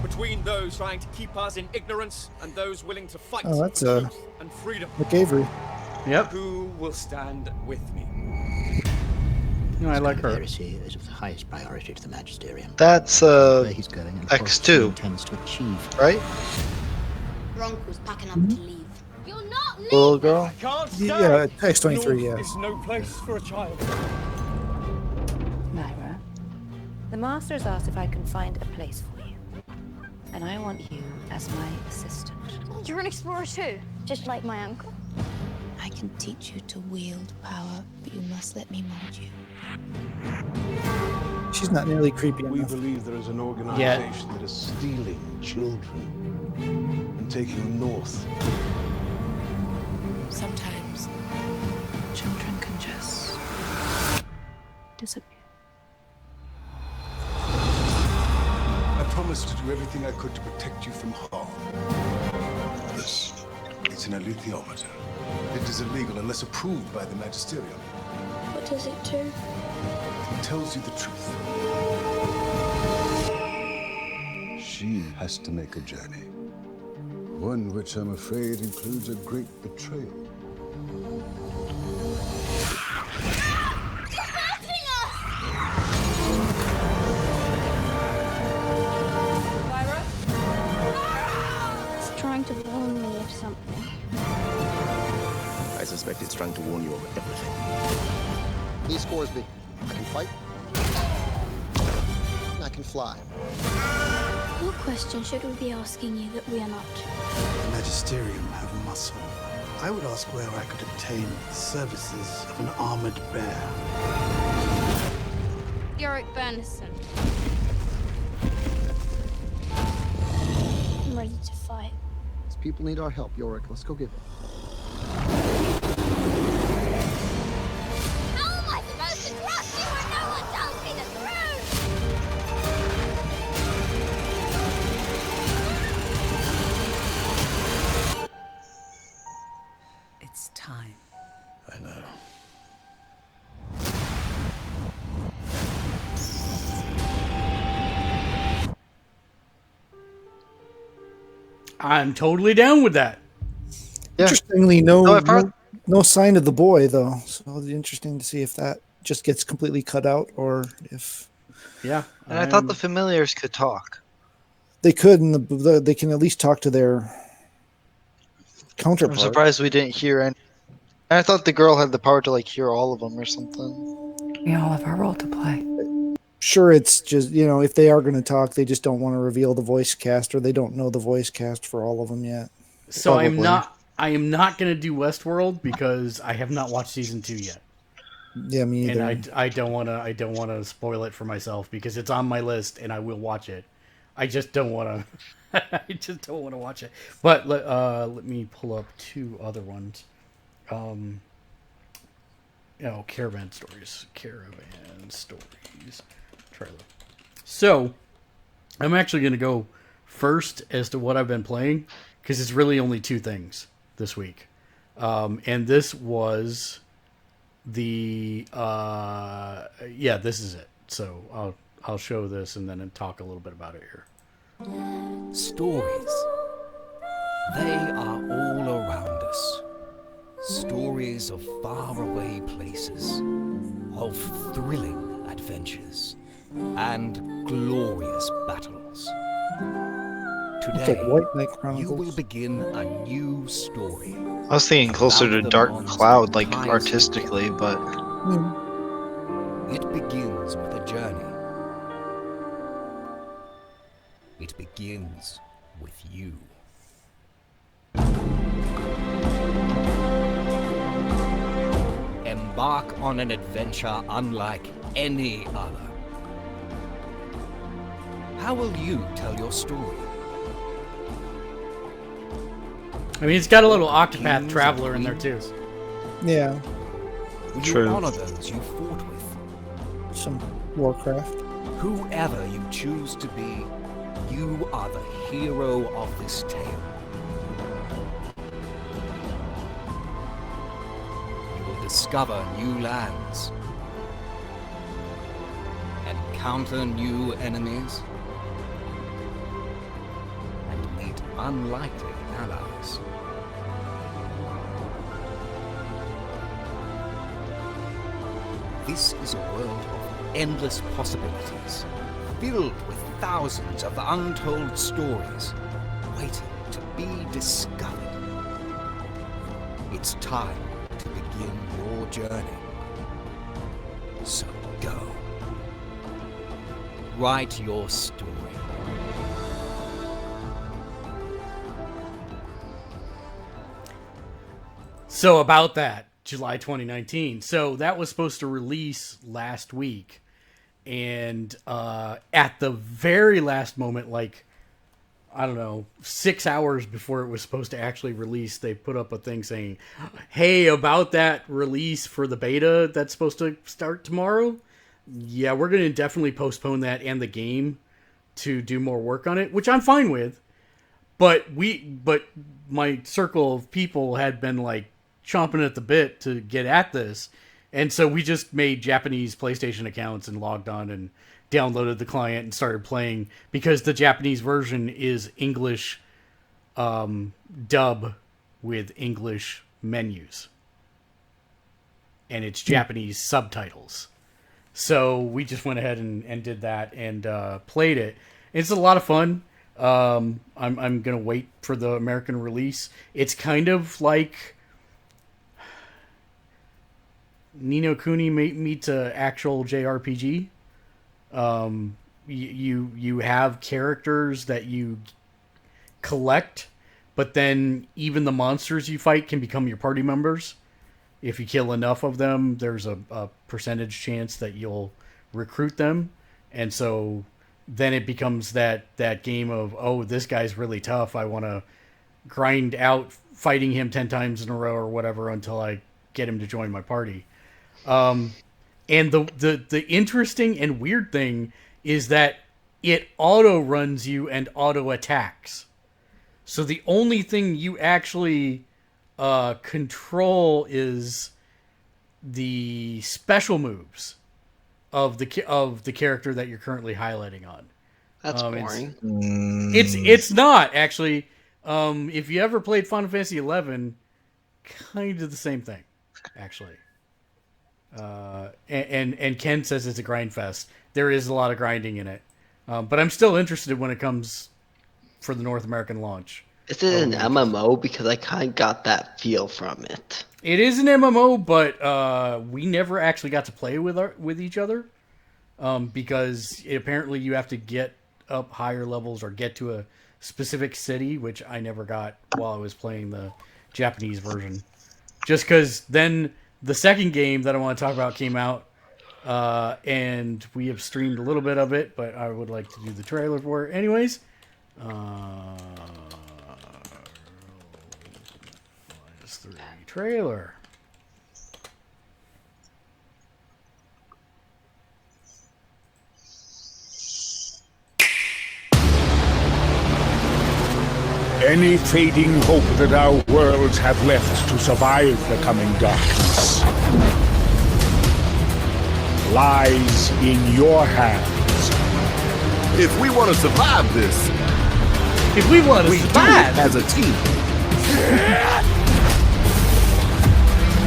Between those trying to keep us in ignorance and those willing to fight Oh, that's for truth and freedom. McAvery. Yep. Who will stand with me? No, I like her. Heresy is of the highest priority to the Magisterium. That's Where he's going and the course he X2, intends to achieve. right? Gronk was packing up to leave. You're not leaving! Little girl? Can't stay. Yeah, X-23, yeah. It's no place for a child. Myra, the Master's asked if I can find a place for you. And I want you as my assistant. You're an explorer too, just like my uncle. I can teach you to wield power, but you must let me mold you. She's not nearly creepy We enough. believe there is an organization that is stealing children and taking them north. Sometimes children can just disappear. I promised to do everything I could to protect you from harm. This is an alethiometer. It is illegal unless approved by the Magisterium. What does it do? It tells you the truth. She has to make a journey. One which I'm afraid includes a great betrayal. It's trying to warn me of something. is trying to warn you of everything. Lee Scoresby. I can fight. And I can fly. What question should we be asking you that we are not? The Magisterium have muscle. I would ask where I could obtain the services of an armored bear. Yorick Bernison. I'm ready to fight. These people need our help, Yorick. Let's go get it. How am I supposed to trust you when no one tells me the truth? It's time. I know. I'm totally down with that. Yeah. Interestingly, no, No, I've heard- no sign of the boy though. So it'll be interesting to see if that just gets completely cut out or if Yeah. And I thought the familiars could talk. they could, and they can at least talk to their counterpart. I'm surprised we didn't hear any. And I thought the girl had the power to like hear all of them or something. We all have our role to play. Sure, it's just, if they are going to talk, they just don't want to reveal the voice cast, or they don't know the voice cast for all of them yet. So Probably. I am not going to do Westworld because I have not watched season 2 yet. Yeah, me either. And I don't want to spoil it for myself because it's on my list and I will watch it. I just don't want to. I just don't want to watch it. But let me pull up 2 other ones. Caravan Stories. Caravan Stories trailer. So, I'm actually going to go first as to what I've been playing because it's really only 2 things this week. And this was the this is it. So I'll show this and then talk a little bit about it here. Stories. They are all around us. Stories of faraway places, of thrilling adventures, and glorious battles. Today, like White Knight you Chronicles. will begin a new story. I was thinking closer to about the Dark monsters Cloud, like behind artistically, but It begins with a journey. It begins with you. Embark on an adventure unlike any other. How will you tell your story? I mean, it's got a little Octopath Traveler in there too. Yeah. Will you honor those you fought with? Some Warcraft. Whoever you choose to be, you are the hero of this tale. You will discover new lands, encounter new enemies, and meet unlikely allies. This is a world of endless possibilities, filled with thousands of untold stories, waiting to be discovered. It's time to begin your journey. So go. Write your story. So about that, July 2019. So that was supposed to release last week. And at the very last moment, like, I don't know, 6 hours before it was supposed to actually release, they put up a thing saying, hey, about that release for the beta that's supposed to start tomorrow. Yeah, we're going to definitely postpone that and the game to do more work on it, which I'm fine with. But my circle of people had been like chomping at the bit to get at this. And so we just made Japanese PlayStation accounts and logged on and downloaded the client and started playing because the Japanese version is English dub with English menus. And it's Japanese subtitles. So we just went ahead and did that and played it. It's a lot of fun. I'm going to wait for the American release. It's kind of like... Ni no Kuni meets a actual JRPG. You have characters that you collect, but then even the monsters you fight can become your party members. If you kill enough of them, there's a percentage chance that you'll recruit them. And so then it becomes that game of, oh, this guy's really tough. I want to grind out fighting him 10 times in a row or whatever until I get him to join my party. And the interesting and weird thing is that it auto runs you and auto attacks. So the only thing you actually control is the special moves of the character that you're currently highlighting on. That's boring. It's not actually. If you ever played Final Fantasy XI, kind of the same thing, actually. And Ken says it's a grind fest. There is a lot of grinding in it, but I'm still interested when it comes for the North American launch. Is it an MMO? Because I kind of got that feel from it. It is an MMO, but we never actually got to play with each other because apparently you have to get up higher levels or get to a specific city, which I never got while I was playing the Japanese version. Just because then the second game that I want to talk about came out, and we have streamed a little bit of it, but I would like to do the trailer for it anyways. -3 trailer. Any fading hope that our worlds have left to survive the coming darkness lies in your hands. If we want to survive this, we do it as a team.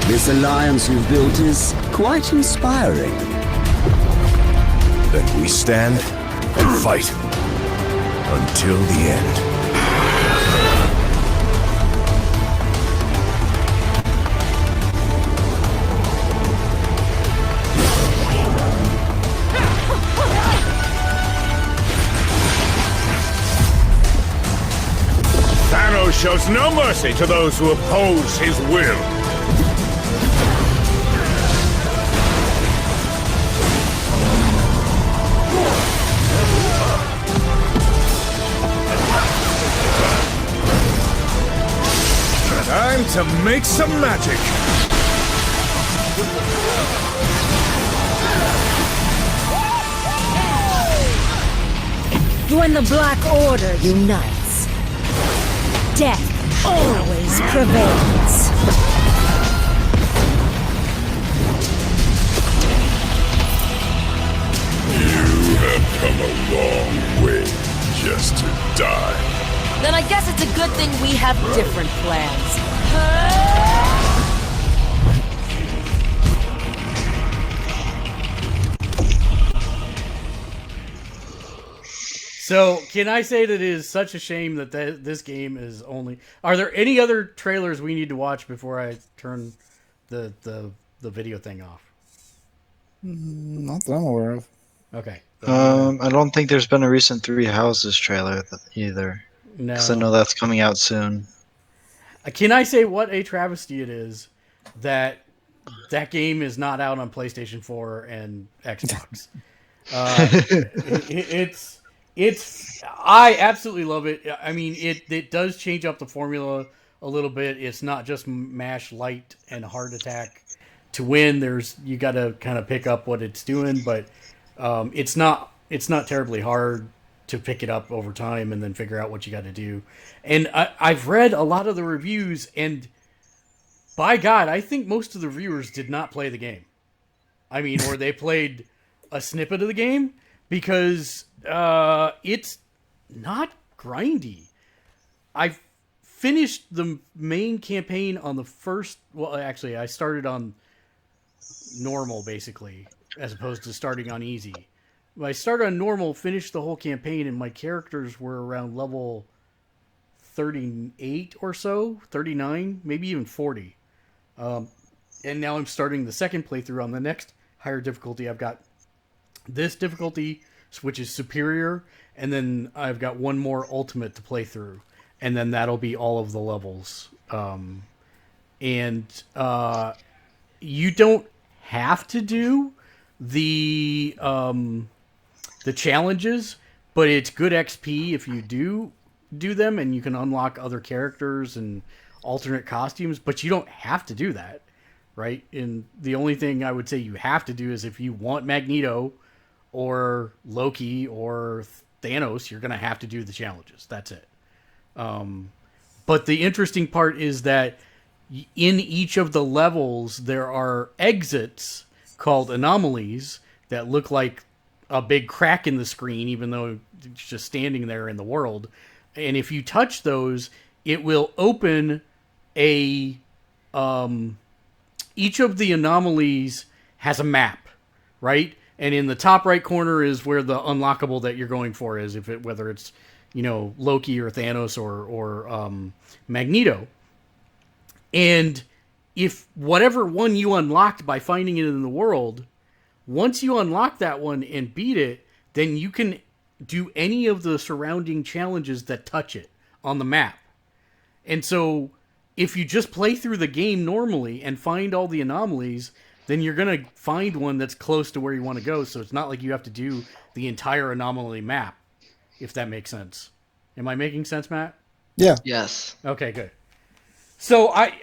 This alliance you've built is quite inspiring. Then we stand and fight until the end. Thanos shows no mercy to those who oppose his will. Time to make some magic. When the Black Order unites, death always prevails. You have come a long way just to die. Then I guess it's a good thing we have different plans. So, can I say that it is such a shame that this game is only... Are there any other trailers we need to watch before I turn the video thing off? Not that I'm aware of. Okay. I don't think there's been a recent Three Houses trailer either. No. Because I know that's coming out soon. Can I say what a travesty it is that game is not out on PlayStation 4 and Xbox? I absolutely love it. I mean, it does change up the formula a little bit. It's not just mash light and hard attack to win. You got to kind of pick up what it's doing, but it's not terribly hard to pick it up over time and then figure out what you got to do. And I've read a lot of the reviews, and by God, I think most of the reviewers did not play the game. I mean, or they played a snippet of the game, because it's not grindy. I finished the main campaign on the first... Well, actually, I started on normal, basically, as opposed to starting on easy. I started on normal, finished the whole campaign, and my characters were around level 38 or so, 39, maybe even 40. and now I'm starting the second playthrough on the next higher difficulty. I've got this difficulty, which is superior, and then I've got one more ultimate to play through, and then that'll be all of the levels. You don't have to do the challenges, but it's good XP if you do them, and you can unlock other characters and alternate costumes, but you don't have to do that, right? And the only thing I would say you have to do is if you want Magneto or Loki or Thanos, you're going to have to do the challenges. That's it. But the interesting part is that in each of the levels, there are exits called anomalies that look like a big crack in the screen, even though it's just standing there in the world. And if you touch those, it will open each of the anomalies has a map, right? And in the top right corner is where the unlockable that you're going for is, whether it's, Loki or Thanos or Magneto. And if whatever one you unlocked by finding it in the world, once you unlock that one and beat it, then you can do any of the surrounding challenges that touch it on the map. And so if you just play through the game normally and find all the anomalies, then you're going to find one that's close to where you want to go. So it's not like you have to do the entire anomaly map, if that makes sense. Am I making sense, Matt? Yeah. Yes. Okay, good. So I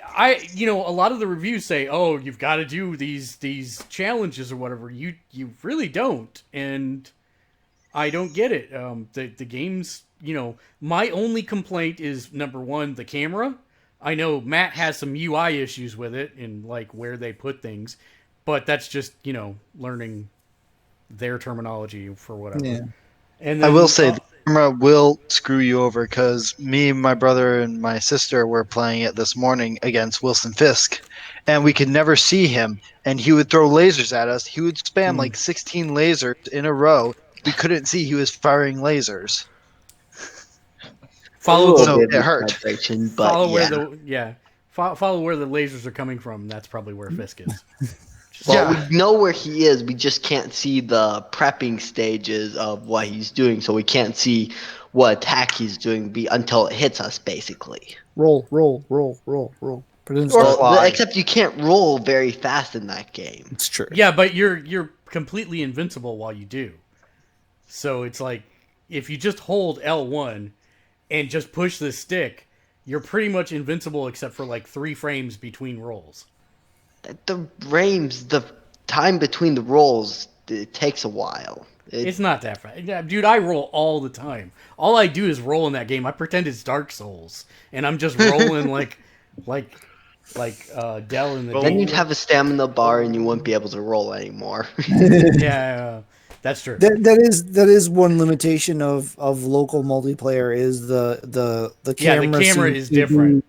a lot of the reviews say, "Oh, you've got to do these challenges or whatever." You really don't, and I don't get it. The game's, my only complaint is, number one, the camera. I know Matt has some UI issues with it and like where they put things, but that's just, learning their terminology for whatever. Yeah. And then, I will say the camera will screw you over, because me, my brother, and my sister were playing it this morning against Wilson Fisk, and we could never see him, and he would throw lasers at us. He would spam like 16 lasers in a row. We couldn't see he was firing lasers. Follow it hurt. Follow where the lasers are coming from. That's probably where Fisk is. Well, we know where he is. We just can't see the prepping stages of what he's doing, so we can't see what attack he's doing until it hits us, basically. Roll. Put it in except you can't roll very fast in that game. It's true. Yeah, but you're completely invincible while you do. So it's like, if you just hold L1 and just push the stick, you're pretty much invincible except for like 3 frames between rolls. The time between the rolls, it takes a while. It's not that fast. Dude, I roll all the time. All I do is roll in that game. I pretend it's Dark Souls, and I'm just rolling like Dell in the Then you'd have a stamina bar and you wouldn't be able to roll anymore. Yeah, that's true. That is one limitation of local multiplayer, is the camera. The camera is different.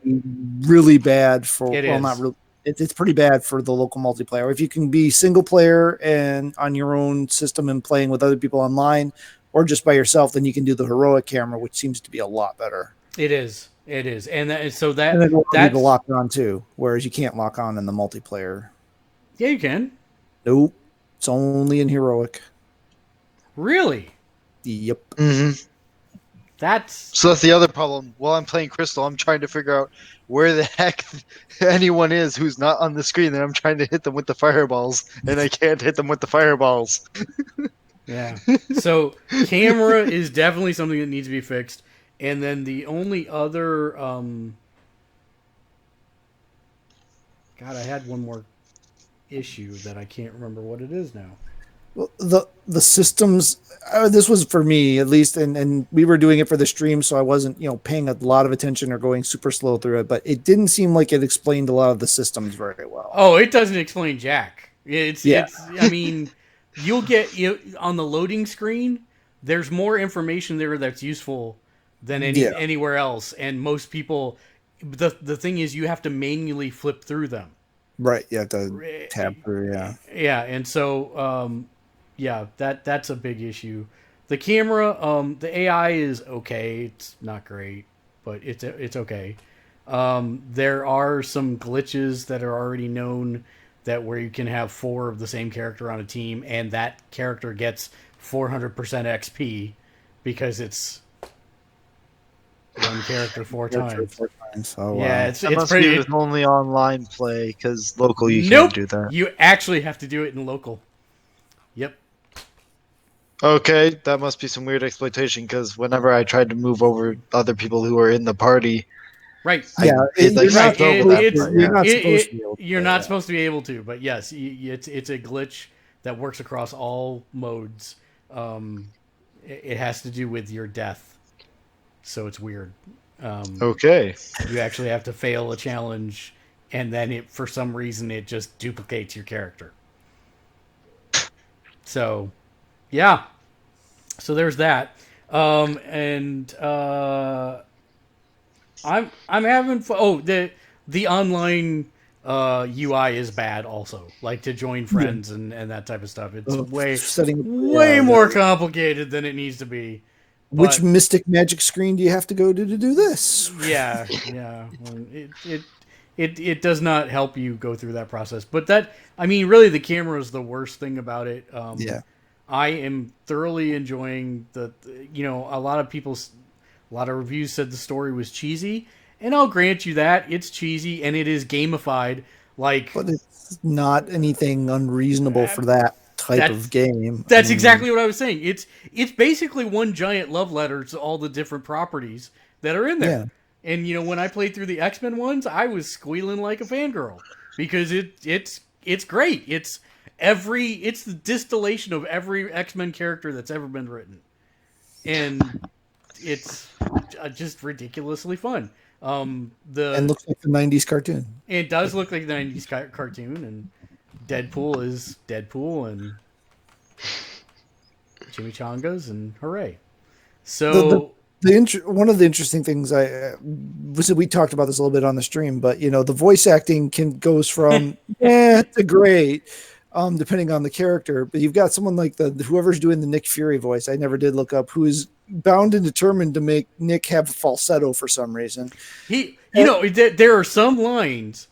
Really bad for not really. It's pretty bad for the local multiplayer. If you can be single player and on your own system and playing with other people online, or just by yourself, then you can do the heroic camera, which seems to be a lot better. It is, and then that's to lock on too, whereas you can't lock on in the multiplayer. Yeah, you can. Nope, it's only in heroic. Really? Yep. Mm-hmm. So that's the other problem. While I'm playing Crystal, I'm trying to figure out where the heck anyone is who's not on the screen, and I'm trying to hit them with the fireballs, and I can't hit them with the fireballs. Yeah. So camera is definitely something that needs to be fixed. And then the only other God, I had one more issue that I can't remember what it is now. Well, the systems, this was for me at least, and we were doing it for the stream, so I wasn't paying a lot of attention or going super slow through it, but it didn't seem like it explained a lot of the systems very well. Oh, it doesn't explain jack. It's I mean, you'll get on the loading screen, there's more information there that's useful than anywhere else, and most people, the thing is, you have to manually flip through them. Right, you have to tab through, yeah, and so that's a big issue. The camera, the AI is okay. It's not great, but it's okay. There are some glitches that are already known that where you can have 4 of the same character on a team, and that character gets 400% XP because it's one character 4 times. Oh, wow. Yeah, That it's must pretty. be with only online play, because local you Nope, can't do that. you actually have to do it in local. Yep. Okay, that must be some weird exploitation, because whenever I tried to move over other people who were in the party, Right. I like skipped over that part. You're not supposed to be able to. You're not supposed to be able to, but yes, it's a glitch that works across all modes. It has to do with your death, so it's weird. Okay. You actually have to fail a challenge, and then for some reason it just duplicates your character. So, yeah. So there's that, I'm having fun. Oh, the online UI is bad also. Like to join friends and that type of stuff. It's way more complicated than it needs to be. Which mystic magic screen do you have to go to do this? Yeah. It does not help you go through that process. But really the camera is the worst thing about it. Yeah. I am thoroughly enjoying a lot of reviews said the story was cheesy, and I'll grant you that it's cheesy and it is gamified. But it's not anything unreasonable for that type of game. That's exactly what I was saying. It's basically one giant love letter to all the different properties that are in there. Yeah. And when I played through the X-Men ones, I was squealing like a fangirl because it's great. It's the distillation of every X-Men character that's ever been written, and it's just ridiculously fun. And looks like the 90s cartoon. It does look like the 90s cartoon, and Deadpool is Deadpool, and chimichangas, and hooray. So one of the interesting things we talked about this a little bit on the stream, but the voice acting goes from to great, depending on the character. But you've got someone like whoever's doing the Nick Fury voice. I never did look up who is bound and determined to make Nick have falsetto for some reason. There are some lines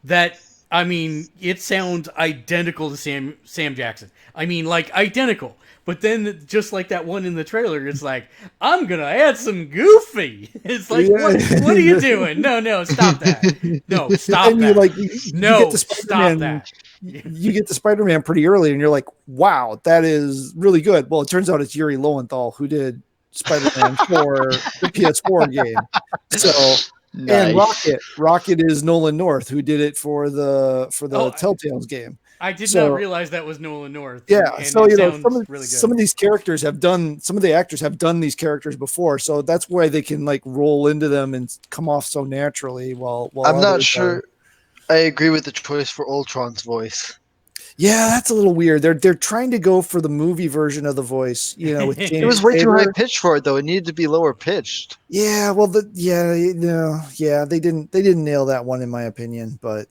that it sounds identical to Sam Jackson. Like identical. But then, just like that one in the trailer, it's like, I'm going to add some Goofy. It's like, what are you doing? No, stop that. No, stop that. Stop that. You get the Spider-Man pretty early, and you're like, wow, that is really good. Well, it turns out it's Yuri Lowenthal who did Spider-Man for the PS4 game. So, nice. And Rocket is Nolan North, who did it for the Telltales game. I did not realize that was Nolan North. Yeah, and so really some of these characters some of the actors have done these characters before, so that's why they can roll into them and come off so naturally. While I'm not sure I agree with the choice for Ultron's voice. Yeah, that's a little weird. They're trying to go for the movie version of the voice. With James it was way too high pitched for it, though. It needed to be lower pitched. Yeah, well, they didn't nail that one in my opinion, but.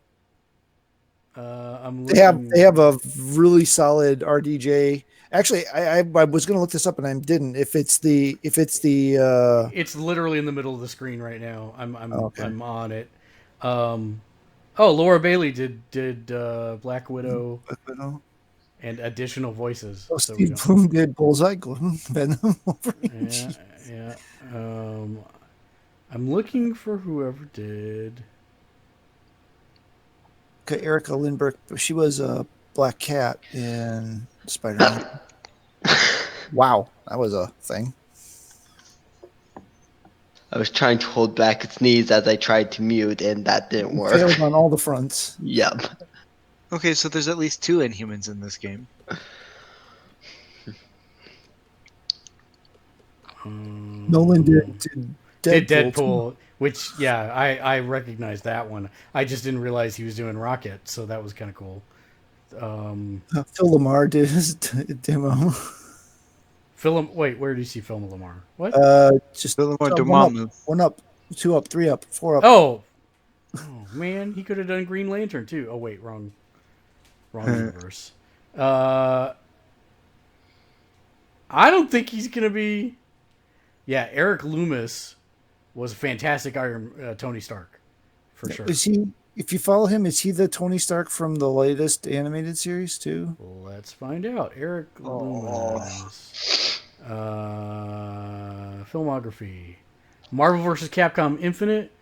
They have a really solid RDJ. Actually, I was going to look this up and I didn't. It's literally in the middle of the screen right now. I'm on it. Laura Bailey did Black Widow and additional voices. Steve Bloom did Bullseye, Venom, Yeah. I'm looking for whoever did. Erica Lindbergh, she was a Black Cat in Spider-Man. Wow, that was a thing. I was trying to hold back its sneeze as I tried to mute, and that didn't work. Failed on all the fronts. Yep. Okay, so there's at least 2 Inhumans in this game. Nolan did Deadpool. Which, I recognize that one. I just didn't realize he was doing Rocket, so that was kind of cool. Phil Lamar did his demo. Wait, where do you see Phil Lamar? What? Just Phil Lamar, one up, 2 up, 3 up, 4 up. Oh, man, he could have done Green Lantern too. Oh wait, wrong universe. I don't think he's gonna be. Yeah, Eric Loomis was a fantastic Tony Stark. for sure. Is he? If you follow him, is he the Tony Stark from the latest animated series too? Let's find out. Eric Loomis. Filmography. Marvel vs. Capcom Infinite.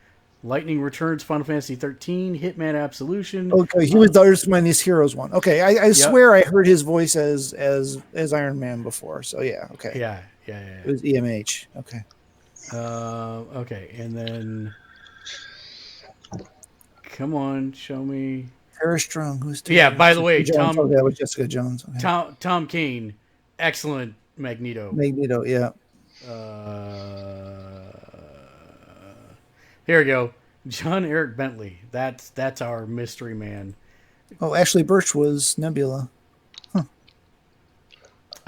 Lightning Returns, Final Fantasy 13, Hitman Absolution. Okay, he was the Earth's Mightiest Heroes one. Okay, I swear I heard his voice as Iron Man before. So yeah, okay. Yeah. It was EMH. Okay. Okay, and then come on, show me. Tara Strong. Who's yeah? By the way, Jones. That was Jessica Jones. Okay. Tom Kane, excellent Magneto. Magneto, yeah. Here we go. John Eric Bentley. That's our mystery man. Oh, Ashley Birch was Nebula. Huh.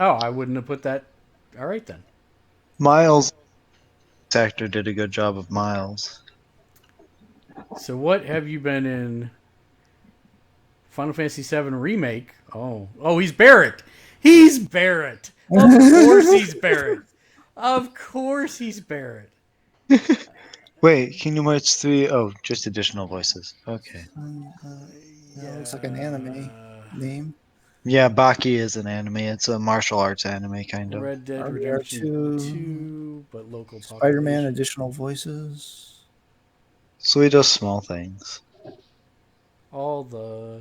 Oh, I wouldn't have put that. All right then. Miles actor did a good job of Miles. So what have you been in? Final Fantasy VII Remake. Oh, he's Barrett. He's Barrett. Of course he's Barrett. Of course he's Barrett. Wait, Kingdom Hearts 3. Oh, just additional voices. Okay. That looks like an anime name. Yeah, Baki is an anime. It's a martial arts anime, kind of. Red Dead Redemption 2, but local Spider-Man additional voices. So he does small things. All the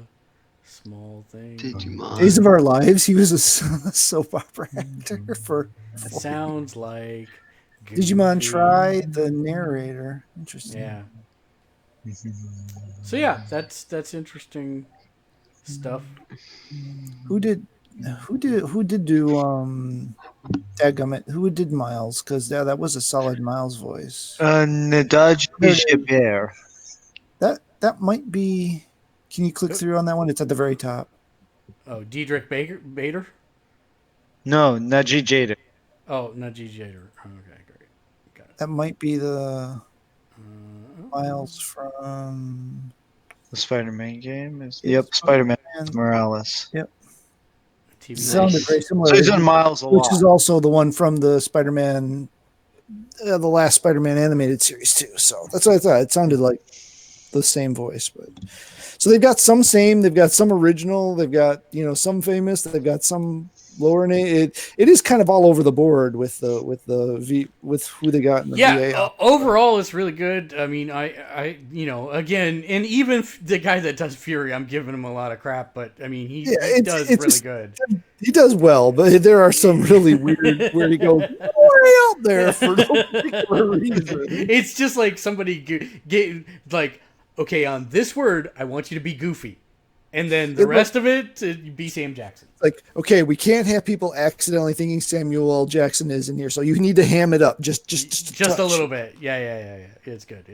small things. Digimon. Days of Our Lives. He was a soap opera actor for. That sounds like Digimon Try, the narrator. Interesting. Yeah. So yeah, that's interesting stuff. Who did do dadgummit, who did Miles? Because that was a solid Miles voice. Nadaj Bear. That might be. Can you click through on that one? It's at the very top. Oh, Diedrich Bader? No, Najee Jader. Oh, Najee Jader. Okay, great. Got it. That might be the Miles from The Spider-Man game? Yep, Spider-Man Morales. Yep. TV sounded very similar. So he's done Miles a lot. Which is also the one from the Spider-Man, the last Spider-Man animated series too. So that's what I thought. It sounded like the same voice, but so they've got some same, they've got some original, they've got some famous, they've got some lower name. It is kind of all over the board with who they got in the VA. Overall, it's really good. I mean, I again, and even the guy that does Fury, I'm giving him a lot of crap, but I mean, he does really good. He does well, but there are some really weird where he goes way out there for no particular reason. It's just like somebody get like, okay, on this word, I want you to be goofy. And then the rest of it, be Sam Jackson. Like, okay, we can't have people accidentally thinking Samuel L. Jackson is in here, so you need to ham it up just a little bit. Yeah. It's good.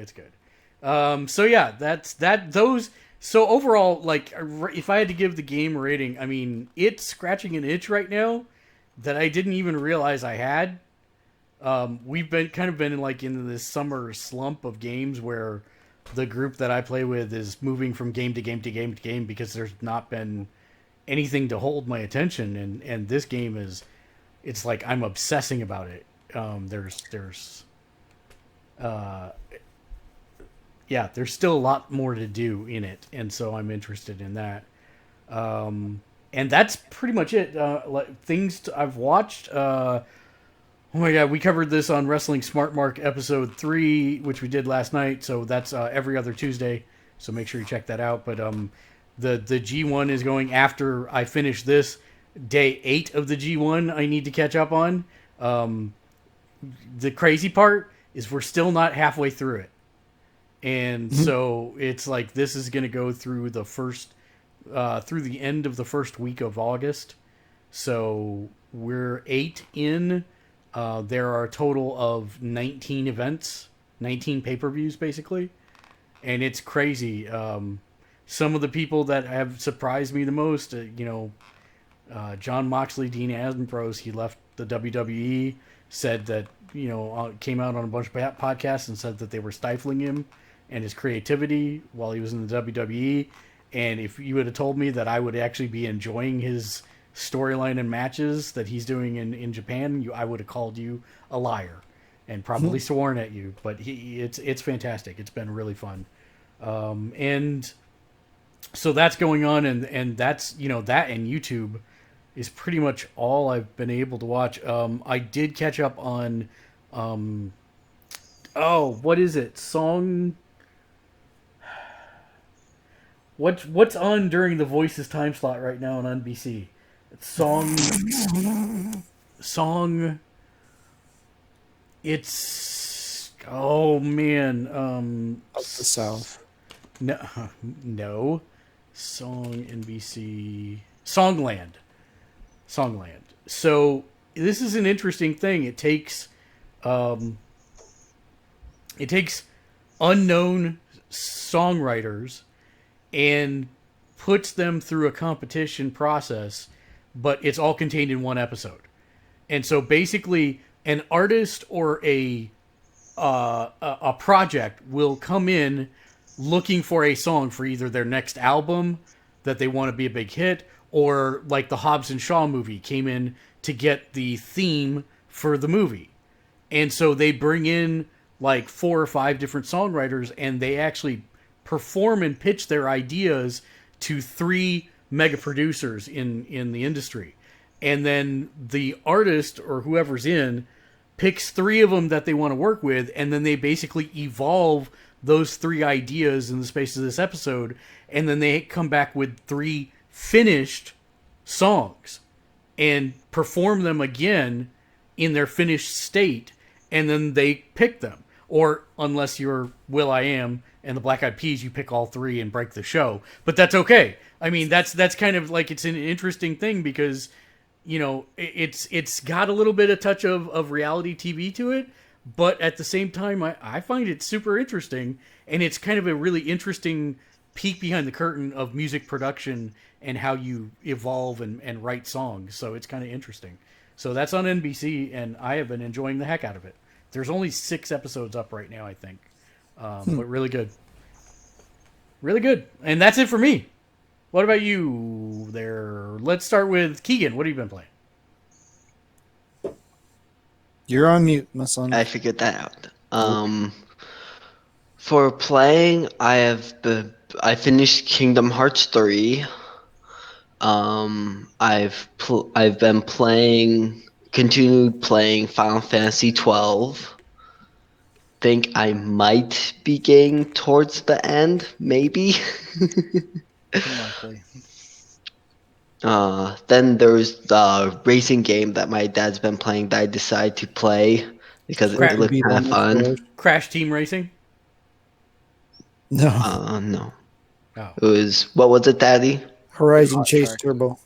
So yeah, that's that. Those. So overall, like, if I had to give the game a rating, I mean, it's scratching an itch right now that I didn't even realize I had. We've been in this summer slump of games where the group that I play with is moving from game to game to game to game because there's not been anything to hold my attention, and this game it's like I'm obsessing about it. There's still a lot more to do in it, and so I'm interested in that. And that's pretty much it. Things I've watched. Oh my god, we covered this on Wrestling Smart Mark episode 3, which we did last night. So that's every other Tuesday. So make sure you check that out. But the G1 is going after I finish this. Day 8 of the G1 I need to catch up on. The crazy part is we're still not halfway through it. And so it's like this is going to go through the through the end of the first week of August. So we're 8 in. There are a total of 19 events, 19 pay-per-views basically, and it's crazy. Some of the people that have surprised me the most, John Moxley, Dean Ambrose, he left the WWE, said that, came out on a bunch of podcasts and said that they were stifling him and his creativity while he was in the WWE. And if you would have told me that I would actually be enjoying his storyline and matches that he's doing in Japan, I would have called you a liar and probably sworn at you. But it's fantastic. It's been really fun. And so that's going on, and that's, you know, that and YouTube is pretty much all I've been able to watch. I did catch up on, what is it? What's on during the Voices time slot right now on NBC? It's song. It's, oh man, Up the South. No, Song NBC Songland. So this is an interesting thing. It takes unknown songwriters and puts them through a competition process, but it's all contained in one episode. And so basically, an artist or a project will come in looking for a song for either their next album that they want to be a big hit, or like the Hobbs and Shaw movie came in to get the theme for the movie. And so they bring in like 4 or 5 different songwriters, and they actually perform and pitch their ideas to 3 mega producers in the industry. And then the artist or whoever's in picks 3 of them that they want to work with, and then they basically evolve those 3 ideas in the space of this episode, and then they come back with 3 finished songs and perform them again in their finished state, and then they pick them. Or unless you're Will.I.am and the Black Eyed Peas, you pick all 3 and break the show. But that's okay. I mean, that's kind of like, it's an interesting thing because, you know, it's got a little bit of touch of reality TV to it, but at the same time, I find it super interesting, and it's kind of a really interesting peek behind the curtain of music production and how you evolve and write songs. So it's kind of interesting. So that's on NBC, and I have been enjoying the heck out of it. There's only 6 episodes up right now, I think, but really good. Really good. And that's it for me. What about you there? Let's start with Keegan. What have you been playing? You're on mute, my son. I figured that out. For playing, I finished Kingdom Hearts 3. I've been continued playing Final Fantasy 12. Think I might be getting towards the end, maybe. Then there's the racing game that my dad's been playing that I decided to play because it looked kind of fun. Crash Team Racing? No. No. Oh. It was, what was it, Daddy? Horizon Chase Turbo.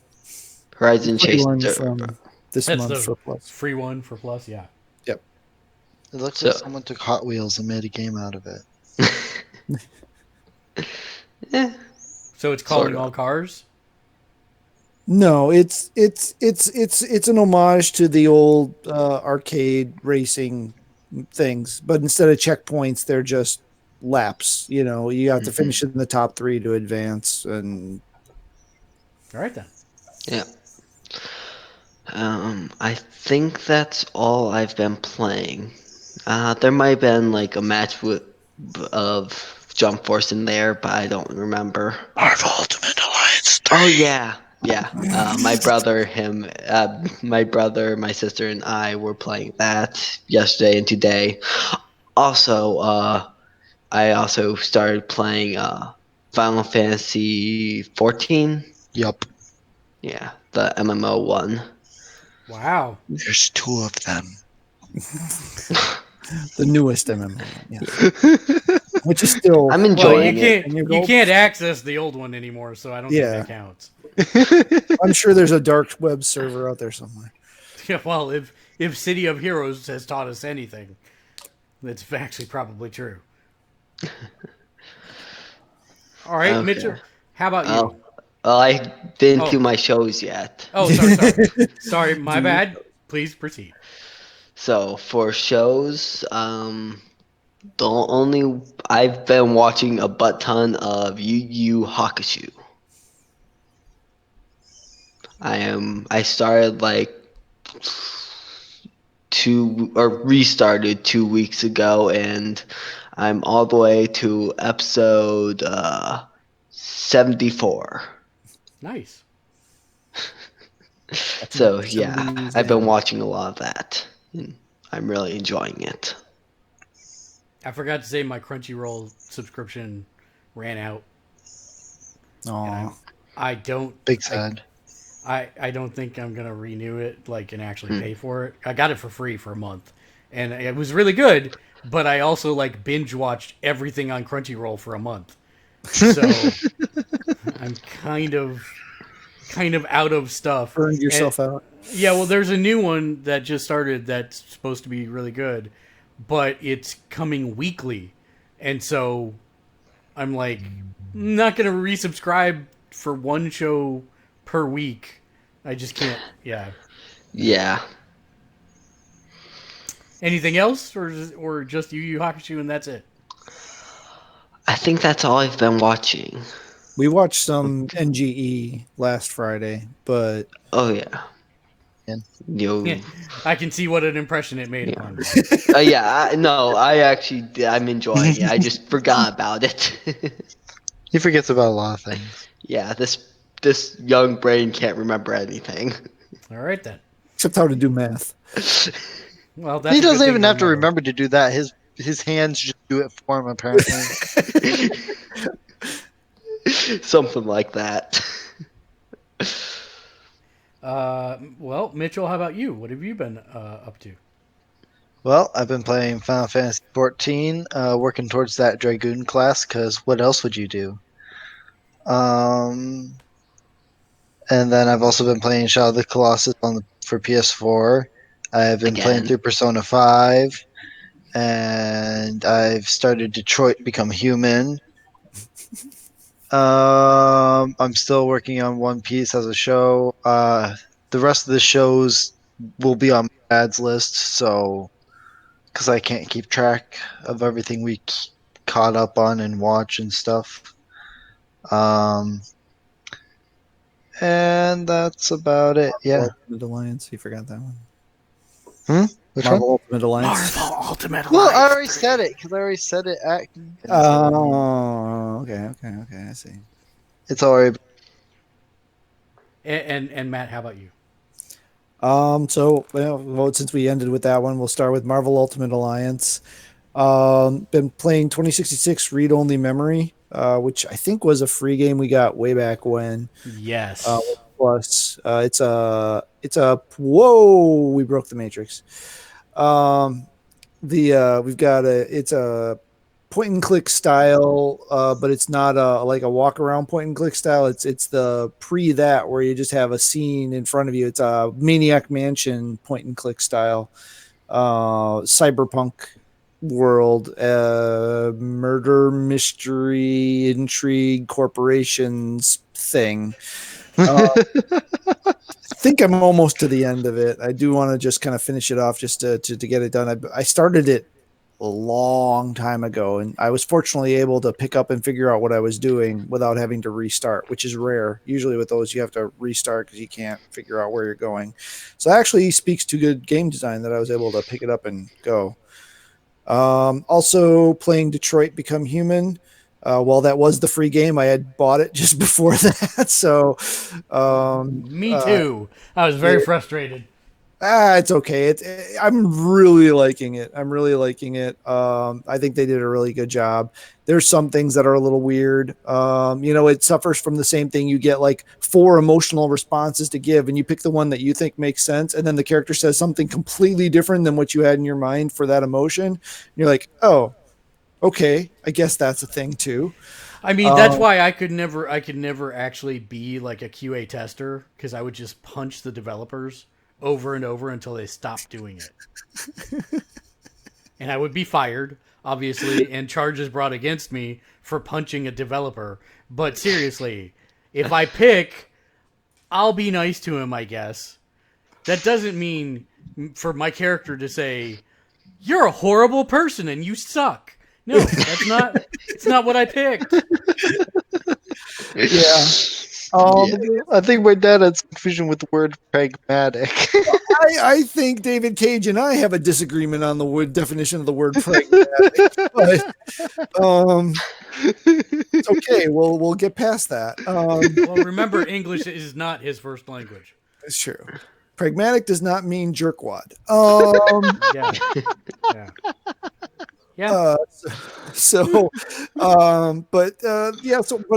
Horizon Chase Turbo. Turbo. This That's month the for Plus. free one for Plus, yeah. Yep. It looks like someone took Hot Wheels and made a game out of it. So it's calling all cars? No, it's an homage to the old arcade racing things, but instead of checkpoints, they're just laps. You know, you have to finish in the top 3 to advance. And all right then. Yeah. I think that's all I've been playing. There might have been like a match of Jump Force in there, but I don't remember. Marvel Ultimate Alliance 3. Oh yeah. My brother, my sister, and I were playing that yesterday and today. Also, I also started playing Final Fantasy 14. Yup. Yeah, the MMO one. Wow. There's 2 of them. The newest MMO, yeah. Which is still, I'm enjoying it. You can't access the old one anymore, so I don't think that counts. I'm sure there's a dark web server out there somewhere. Yeah, well, if City of Heroes has taught us anything, that's actually probably true. All right, okay. Mitchell, how about you? I didn't do my shows yet. Oh, sorry. Sorry, my bad. Please proceed. So for shows, I've been watching a butt ton of Yu Yu Hakusho. I started restarted 2 weeks ago, and I'm all the way to episode 74. Nice. So yeah, I've been watching a lot of that. And I'm really enjoying it. I forgot to say my Crunchyroll subscription ran out. Aw. I don't. Big sad. I don't think I'm gonna renew it and actually pay for it. I got it for free for a month, and it was really good. But I also binge watched everything on Crunchyroll for a month, so I'm kind of out of stuff. Burned yourself out. Yeah, well, there's a new one that just started that's supposed to be really good, but it's coming weekly, and so I'm not gonna resubscribe for one show per week. I just can't. Yeah. Yeah. Anything else, or just Yu Yu Hakusho and that's it? I think that's all I've been watching. We watched some NGE last Friday, but oh yeah. Yeah, I can see what an impression it made upon me. I'm enjoying it. I just forgot about it. He forgets about a lot of things. Yeah, this young brain can't remember anything. All right then. Except how to do math. Well, he doesn't even have to remember to do that. His hands just do it for him, apparently. Something like that. Well, Mitchell, how about you? What have you been up to? Well, I've been playing Final Fantasy XIV, working towards that Dragoon class, because what else would you do? And then I've also been playing Shadow of the Colossus for PS4. I've been playing through Persona 5, and I've started Detroit Become Human. I'm still working on One Piece as a show. The rest of the shows will be on my dad's list, so because I can't keep track of everything we caught up on and watch and stuff. And that's about it. Yeah. Ultimate Alliance. You forgot that one. Which Marvel one? Ultimate Alliance. Marvel Ultimate Alliance. Well, I already said it because I already said it. Oh, okay. I see. It's already. And Matt, how about you? So since we ended with that one, we'll start with Marvel Ultimate Alliance. Been playing 2066 Read Only Memory, which I think was a free game we got way back when. Yes. Plus, it's a whoa, we broke the Matrix. It's a point and click style, but it's not like a walk around point and click style. It's the that where you just have a scene in front of you. It's a Maniac Mansion point and click style, cyberpunk world, murder mystery intrigue corporations thing. I think I'm almost to the end of it. I do want to just kind of finish it off just to get it done. I started it a long time ago, and I was fortunately able to pick up and figure out what I was doing without having to restart, which is rare. Usually with those, you have to restart because you can't figure out where you're going. So that actually speaks to good game design that I was able to pick it up and go. Also playing Detroit Become Human. Well, that was the free game. I had bought it just before that. So, me too. I was very frustrated. It's okay. I'm really liking it. I think they did a really good job. There's some things that are a little weird. It suffers from the same thing. You get 4 emotional responses to give, and you pick the one that you think makes sense, and then the character says something completely different than what you had in your mind for that emotion. And you're like, oh, okay, I guess that's a thing too. I mean, that's why I could never actually be like a QA tester, because I would just punch the developers over and over until they stopped doing it. And I would be fired, obviously, and charges brought against me for punching a developer. But seriously, if I pick, I'll be nice to him, I guess. That doesn't mean for my character to say, "You're a horrible person and you suck." No, it's not what I picked. Yeah. I think my dad had confusion with the word pragmatic. I think David Cage and I have a disagreement on the word definition of the word pragmatic, but it's okay. We'll get past that. Well, remember, English is not his first language. It's true. Pragmatic does not mean jerkwad. Yeah. Yeah. Yeah. But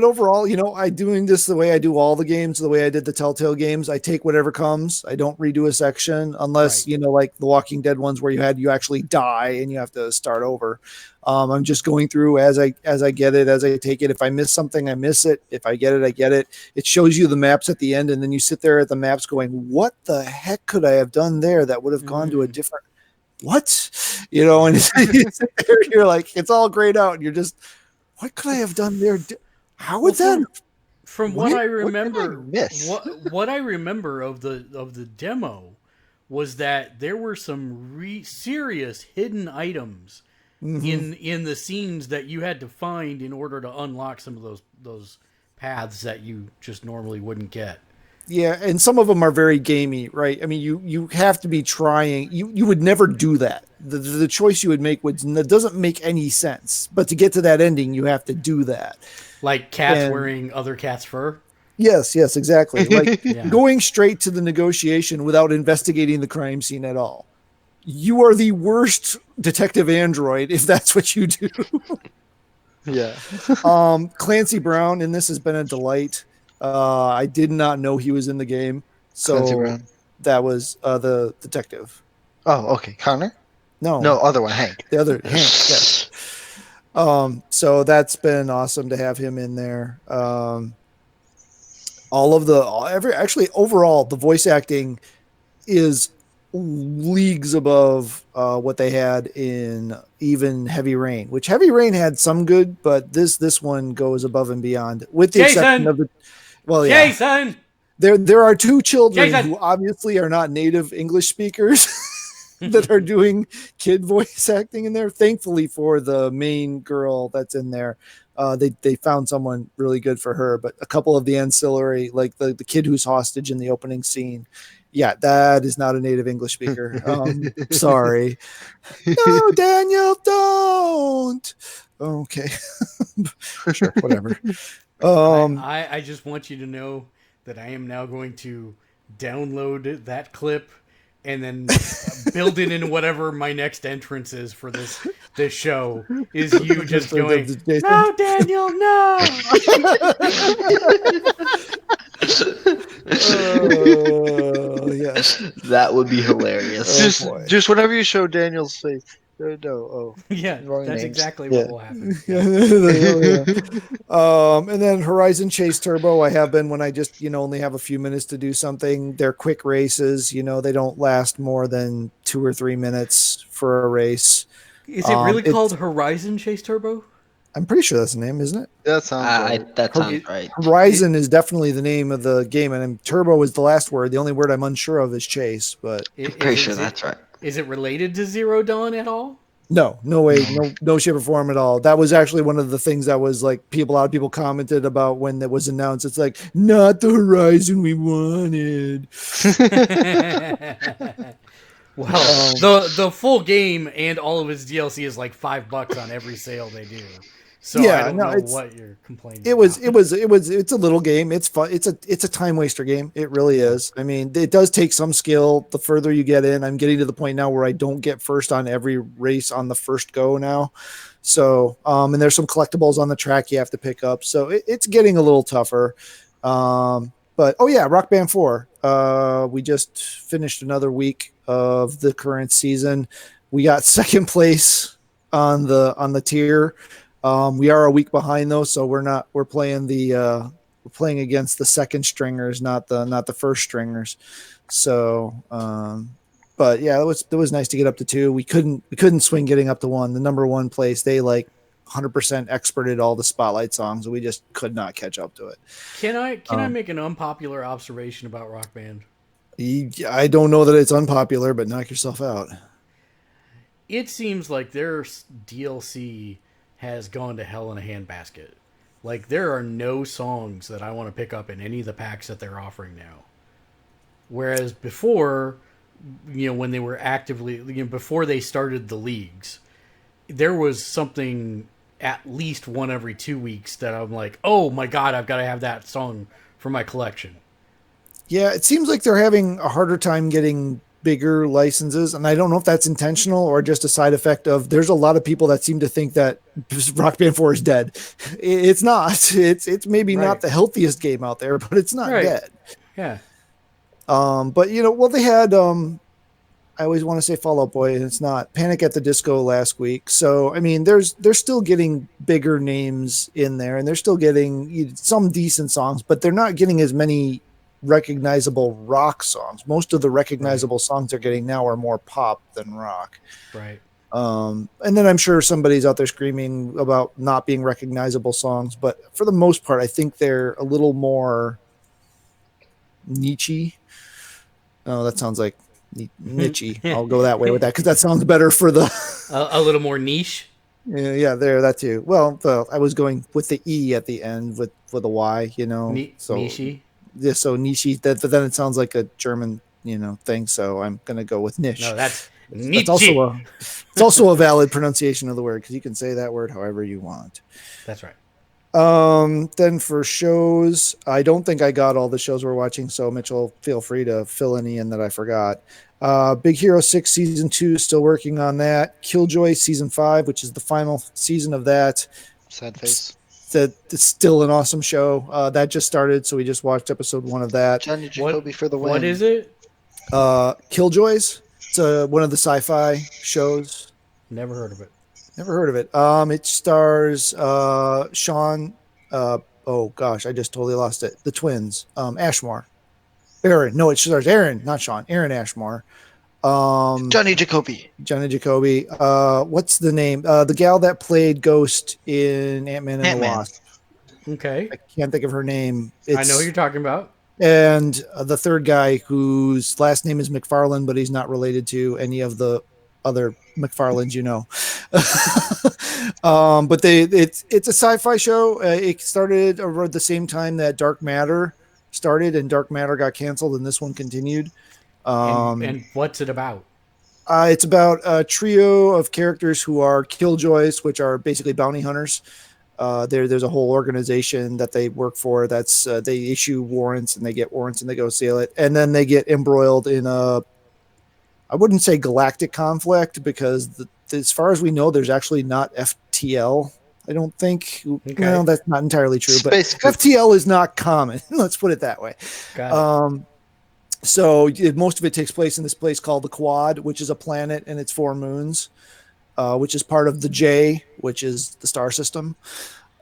overall, I doing this the way I do all the games, the way I did the Telltale games. I take whatever comes. I don't redo a section unless, like the Walking Dead ones where you actually die and you have to start over. I'm just going through as I get it, as I take it. If I miss something, I miss it. If I get it, I get it. It shows you the maps at the end, and then you sit there at the maps going, what the heck could I have done there that would have gone to a different what? And you sit there, you're like, it's all grayed out, and you're just, what could I have done there? How would that? From what I remember, what I remember of the demo was that there were some serious hidden items in the scenes that you had to find in order to unlock some of those paths that you just normally wouldn't get. Yeah, and some of them are very gamey, right? I mean, you have to be trying. You would never do that. The choice you would make doesn't make any sense. But to get to that ending, you have to do that. Like cats wearing other cats' fur? Yes, exactly. Like going straight to the negotiation without investigating the crime scene at all. You are the worst detective android if that's what you do. Yeah. Clancy Brown, and this has been a delight. I did not know he was in the game. So that was the detective. Oh, okay. Connor? No, other one, Hank. The other Hank, yes. So that's been awesome to have him in there. Overall, the voice acting is leagues above what they had in even Heavy Rain, which Heavy Rain had some good, but this one goes above and beyond, with the exception of the. Well, yeah. Jason! There are two children who obviously are not native English speakers that are doing kid voice acting in there. Thankfully for the main girl that's in there, they found someone really good for her. But a couple of the ancillary, like the kid who's hostage in the opening scene, yeah, that is not a native English speaker. Sorry. No, Daniel, don't. Okay. Sure, whatever. I just want you to know that I am now going to download that clip and then build it in whatever my next entrance is for this show. Is you just going, no, Daniel, no. Yes. That would be hilarious. Just whenever you show Daniel's face. Yeah, that's exactly what will happen. And then Horizon Chase Turbo, I have been when I just only have a few minutes to do something. They're quick races, they don't last more than 2 or 3 minutes for a race. Is it really called Horizon Chase Turbo? I'm pretty sure that's the name, isn't it? That sounds right. That sounds right. Horizon is definitely the name of the game, and Turbo is the last word. The only word I'm unsure of is Chase, but I'm pretty sure that's right. Is it related to Zero Dawn at all? No way, no shape or form at all. That was actually one of the things that was like a lot of people commented about when that was announced. It's like, not the Horizon we wanted. Well, the full game and all of its DLC is like $5 on every sale they do. So yeah, I don't know what you're complaining about. It's a little game. It's fun. It's a time waster game. It really is. I mean, it does take some skill the further you get in. I'm getting to the point now where I don't get first on every race on the first go now. So, and there's some collectibles on the track you have to pick up. So it's getting a little tougher. But Rock Band 4. We just finished another week of the current season. We got second place on the tier. We are a week behind though, so we're playing against the second stringers, not the first stringers. So, but yeah, it was nice to get up to 2. We couldn't swing getting up to 1. The number 1 place, they like 100% experted all the Spotlight songs, and we just could not catch up to it. Can I make an unpopular observation about Rock Band? I don't know that it's unpopular, but knock yourself out. It seems like their DLC has gone to hell in a handbasket. Like, there are no songs that I want to pick up in any of the packs that they're offering now. Whereas before, when they were actively, before they started the leagues, there was something at least one every 2 weeks that I'm like, oh my God, I've got to have that song for my collection. Yeah, it seems like they're having a harder time getting bigger licenses, and I don't know if that's intentional or just a side effect of there's a lot of people that seem to think that Rock Band 4 is dead. It's not. It's maybe not the healthiest game out there, but it's not dead. Yeah. But well, they had I always want to say Fall Out Boy, and it's not Panic at the Disco last week. So I mean, they're still getting bigger names in there, and they're still getting some decent songs, but they're not getting as many recognizable rock songs. Most of the recognizable songs they're getting now are more pop than rock. Right. And then I'm sure somebody's out there screaming about not being recognizable songs, but for the most part, I think they're a little more niche. Oh, that sounds like niche. I'll go that way with that because that sounds better for the a little more niche. Yeah, there, that too. Well, I was going with the E at the end with a Y, so niche. Yeah, so niche. But then it sounds like a German, thing. So I'm gonna go with niche. No, that's niche. It's also a valid pronunciation of the word because you can say that word however you want. That's right. Then for shows, I don't think I got all the shows we're watching. So Mitchell, feel free to fill any in that I forgot. Big Hero 6 season 2, still working on that. Killjoy season 5, which is the final season of that. Sad face. It's still an awesome show. That just started, so we just watched episode 1 of that. Johnny Jacoby for the win. What is it? Killjoys. It's one of the sci-fi shows. Never heard of it. Never heard of it. It stars Sean. Oh gosh, I just totally lost it. The twins. Ashmore. Aaron. No, it stars Aaron, not Sean. Aaron Ashmore. Johnny Jacoby. Johnny Jacoby. What's the name? The gal that played Ghost in Ant-Man and the Wasp. Okay. I can't think of her name. I know who you're talking about. And the third guy whose last name is McFarlane, but he's not related to any of the other McFarlanes, but it's a sci-fi show. It started around the same time that Dark Matter started, and Dark Matter got canceled, and this one continued. And what's it about? It's about a trio of characters who are killjoys, which are basically bounty hunters. There's a whole organization that they work for. That's they issue warrants, and they get warrants, and they go seal it, and then they get embroiled in I wouldn't say galactic conflict because as far as we know, there's actually not FTL. I don't think. Okay. Well, that's not entirely true, but FTL is not common. Let's put it that way. Got it. So most of it takes place in this place called the Quad, which is a planet and its 4 moons, which is part of the J, which is the star system.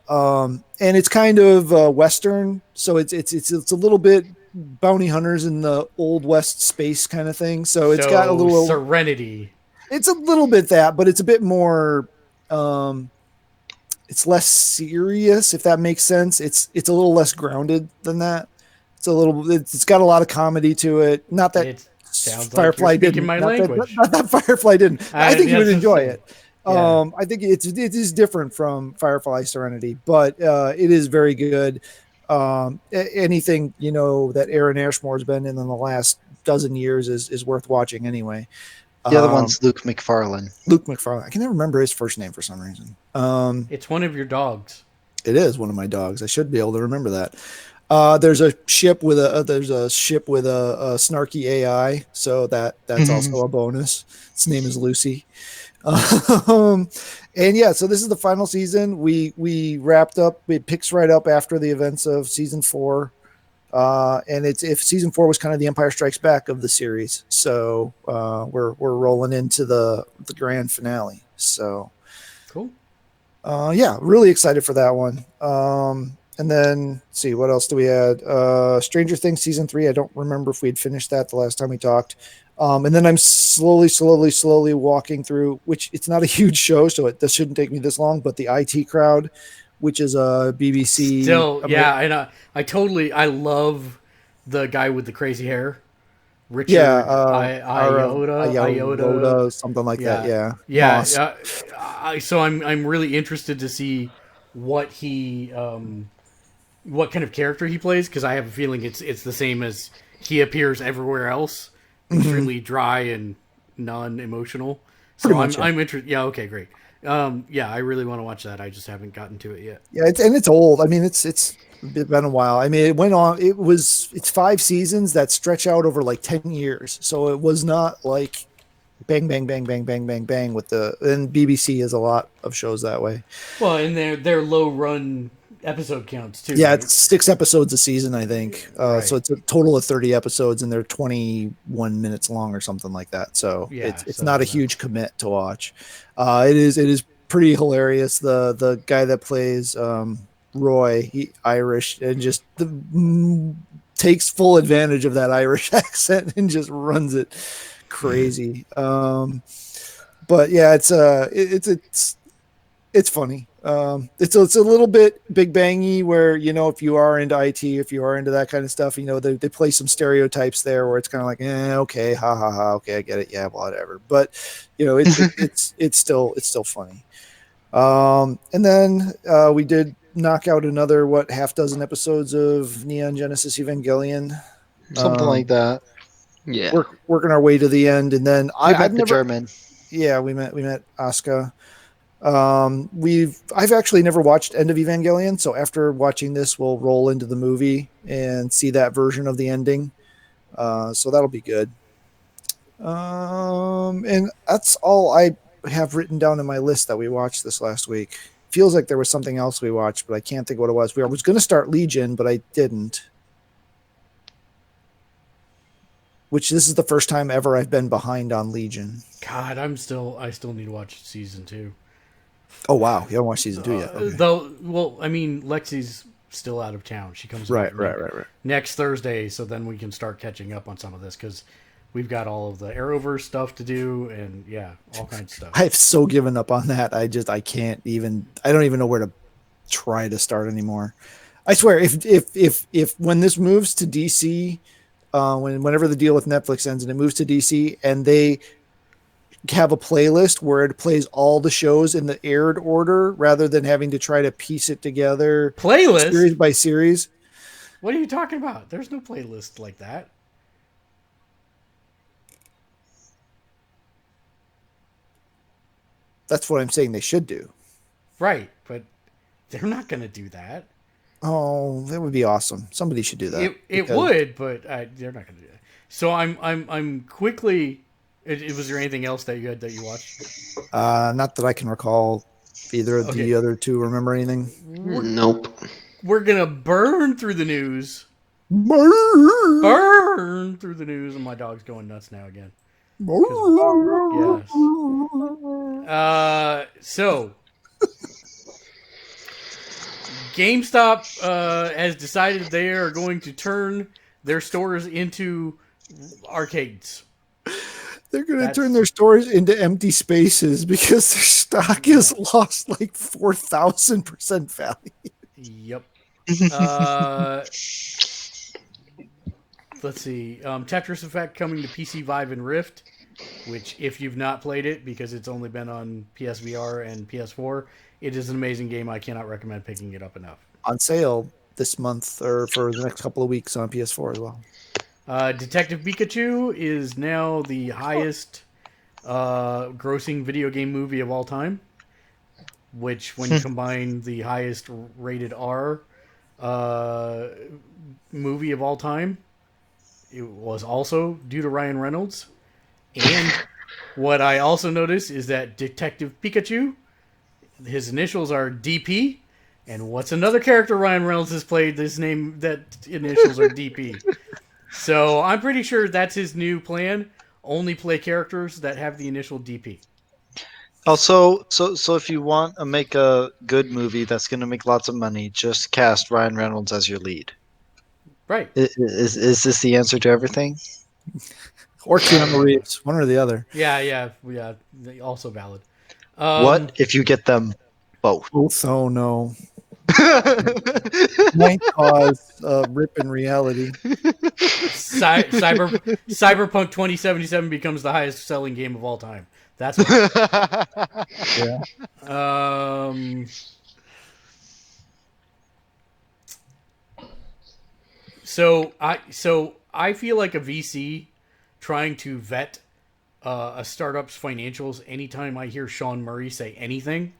And it's kind of Western, so it's a little bit bounty hunters in the old West space kind of thing. So it's got a little Serenity. It's a little bit that, but it's a bit more. It's less serious, if that makes sense. It's a little less grounded than that. It's got a lot of comedy to it. Not that Firefly didn't. My language. Not that Firefly didn't. I think you would enjoy it. Yeah. I think it is different from Firefly Serenity, but it is very good. Anything that Aaron Ashmore's been in the last dozen years is worth watching anyway. The other one's Luke McFarlane. Luke McFarlane. I can never remember his first name for some reason. It's one of your dogs. It is one of my dogs. I should be able to remember that. There's a ship with a snarky AI, so that's also a bonus. Its name is Lucy. And yeah, so this is the final season. We wrapped up. It picks right up after the events of season 4. And if season 4 was kind of the Empire Strikes Back of the series, so we're rolling into the grand finale. So cool. Yeah, really excited for that one. And then let's see, what else do we add? Stranger Things season 3. I don't remember if we had finished that the last time we talked. And then I'm slowly walking through, which it's not a huge show, so this shouldn't take me this long, but the IT Crowd, which is a BBC. Still, yeah, and I love the guy with the crazy hair. Richard Iota, something like that. Yeah. Yeah. So I'm really interested to see what he, what kind of character he plays, because I have a feeling it's the same as he appears everywhere else. extremely dry and non-emotional. So Pretty much, I'm interested. Yeah, okay, great. Yeah, I really want to watch that. I just haven't gotten to it yet. Yeah, it's old. I mean, it's been a while. I mean, it went on. It's 5 seasons that stretch out over like 10 years. So it was not like bang, bang, bang, bang, bang, bang, bang with the. And BBC has a lot of shows that way. Well, and they're low run episode counts too. Yeah, right? it's 6 episodes a season, I think. Right. So it's a total of 30 episodes, and they're 21 minutes long or something like that. So Yeah, it's so not a huge commit to watch. It is pretty hilarious. The guy that plays Roy, Irish, and just takes full advantage of that Irish accent and just runs it crazy. But yeah, it's funny. It's a little bit Big Bangy, where if you are into IT, if you are into that kind of stuff, they play some stereotypes there where it's kind of like, okay, ha ha ha, okay, I get it, yeah, whatever. But it's still funny. And then we did knock out another half dozen episodes of Neon Genesis Evangelion, Something like that. Yeah. Working our way to the end, and then I've never. German. Yeah, we met Asuka. I've actually never watched End of Evangelion, so after watching this, we'll roll into the movie and see that version of the ending. So that'll be good. And that's all I have written down in my list that we watched this last week. Feels like there was something else we watched, but I can't think what it was. I was going to start Legion, but I didn't. Which this is the first time ever I've been behind on Legion. God, I still need to watch season 2. Oh wow, you haven't watched season 2 yet. Okay. Though, well, I mean, Lexi's still out of town. She comes back right. next Thursday, so then we can start catching up on some of this because we've got all of the Arrowverse stuff to do, and yeah, all kinds of stuff. I've so given up on that. I don't even know where to try to start anymore. I swear, if when this moves to DC, whenever the deal with Netflix ends and it moves to DC, and they have a playlist where it plays all the shows in the aired order rather than having to try to piece it together playlist series by series. What are you talking about? There's no playlist like that. That's what I'm saying they should do. Right, but they're not going to do that. Oh, that would be awesome. Somebody should do that. It would, but they're not going to do that. So I'm quickly. Was there anything else that you watched? Not that I can recall. Either of the other two remember anything? Nope. We're gonna burn through the news. Burn through the news, and my dog's going nuts now again. Yes. So GameStop has decided they are going to turn their stores into arcades. They're going to turn their stores into empty spaces because their stock has lost like 4,000% value. Yep. Let's see. Tetris Effect coming to PC Vive and Rift, which if you've not played it, because it's only been on PSVR and PS4, it is an amazing game. I cannot recommend picking it up enough. On sale this month or for the next couple of weeks on PS4 as well. Detective Pikachu is now the highest grossing video game movie of all time, which when you combine the highest rated R movie of all time, it was also due to Ryan Reynolds. And what I also noticed is that Detective Pikachu, his initials are DP, and what's another character Ryan Reynolds has played, his name, that initials are DP. So I'm pretty sure that's his new plan. Only play characters that have the initial DP. Also, so if you want to make a good movie that's going to make lots of money, just cast Ryan Reynolds as your lead. Right. Is this the answer to everything? Or Keanu Reeves, one or the other. Yeah. Also valid. What if you get them both? Oh no. Might cause rip in reality. Cyberpunk 2077 becomes the highest selling game of all time. That's what. Yeah. So I feel like a VC trying to vet a startup's financials anytime I hear Sean Murray say anything.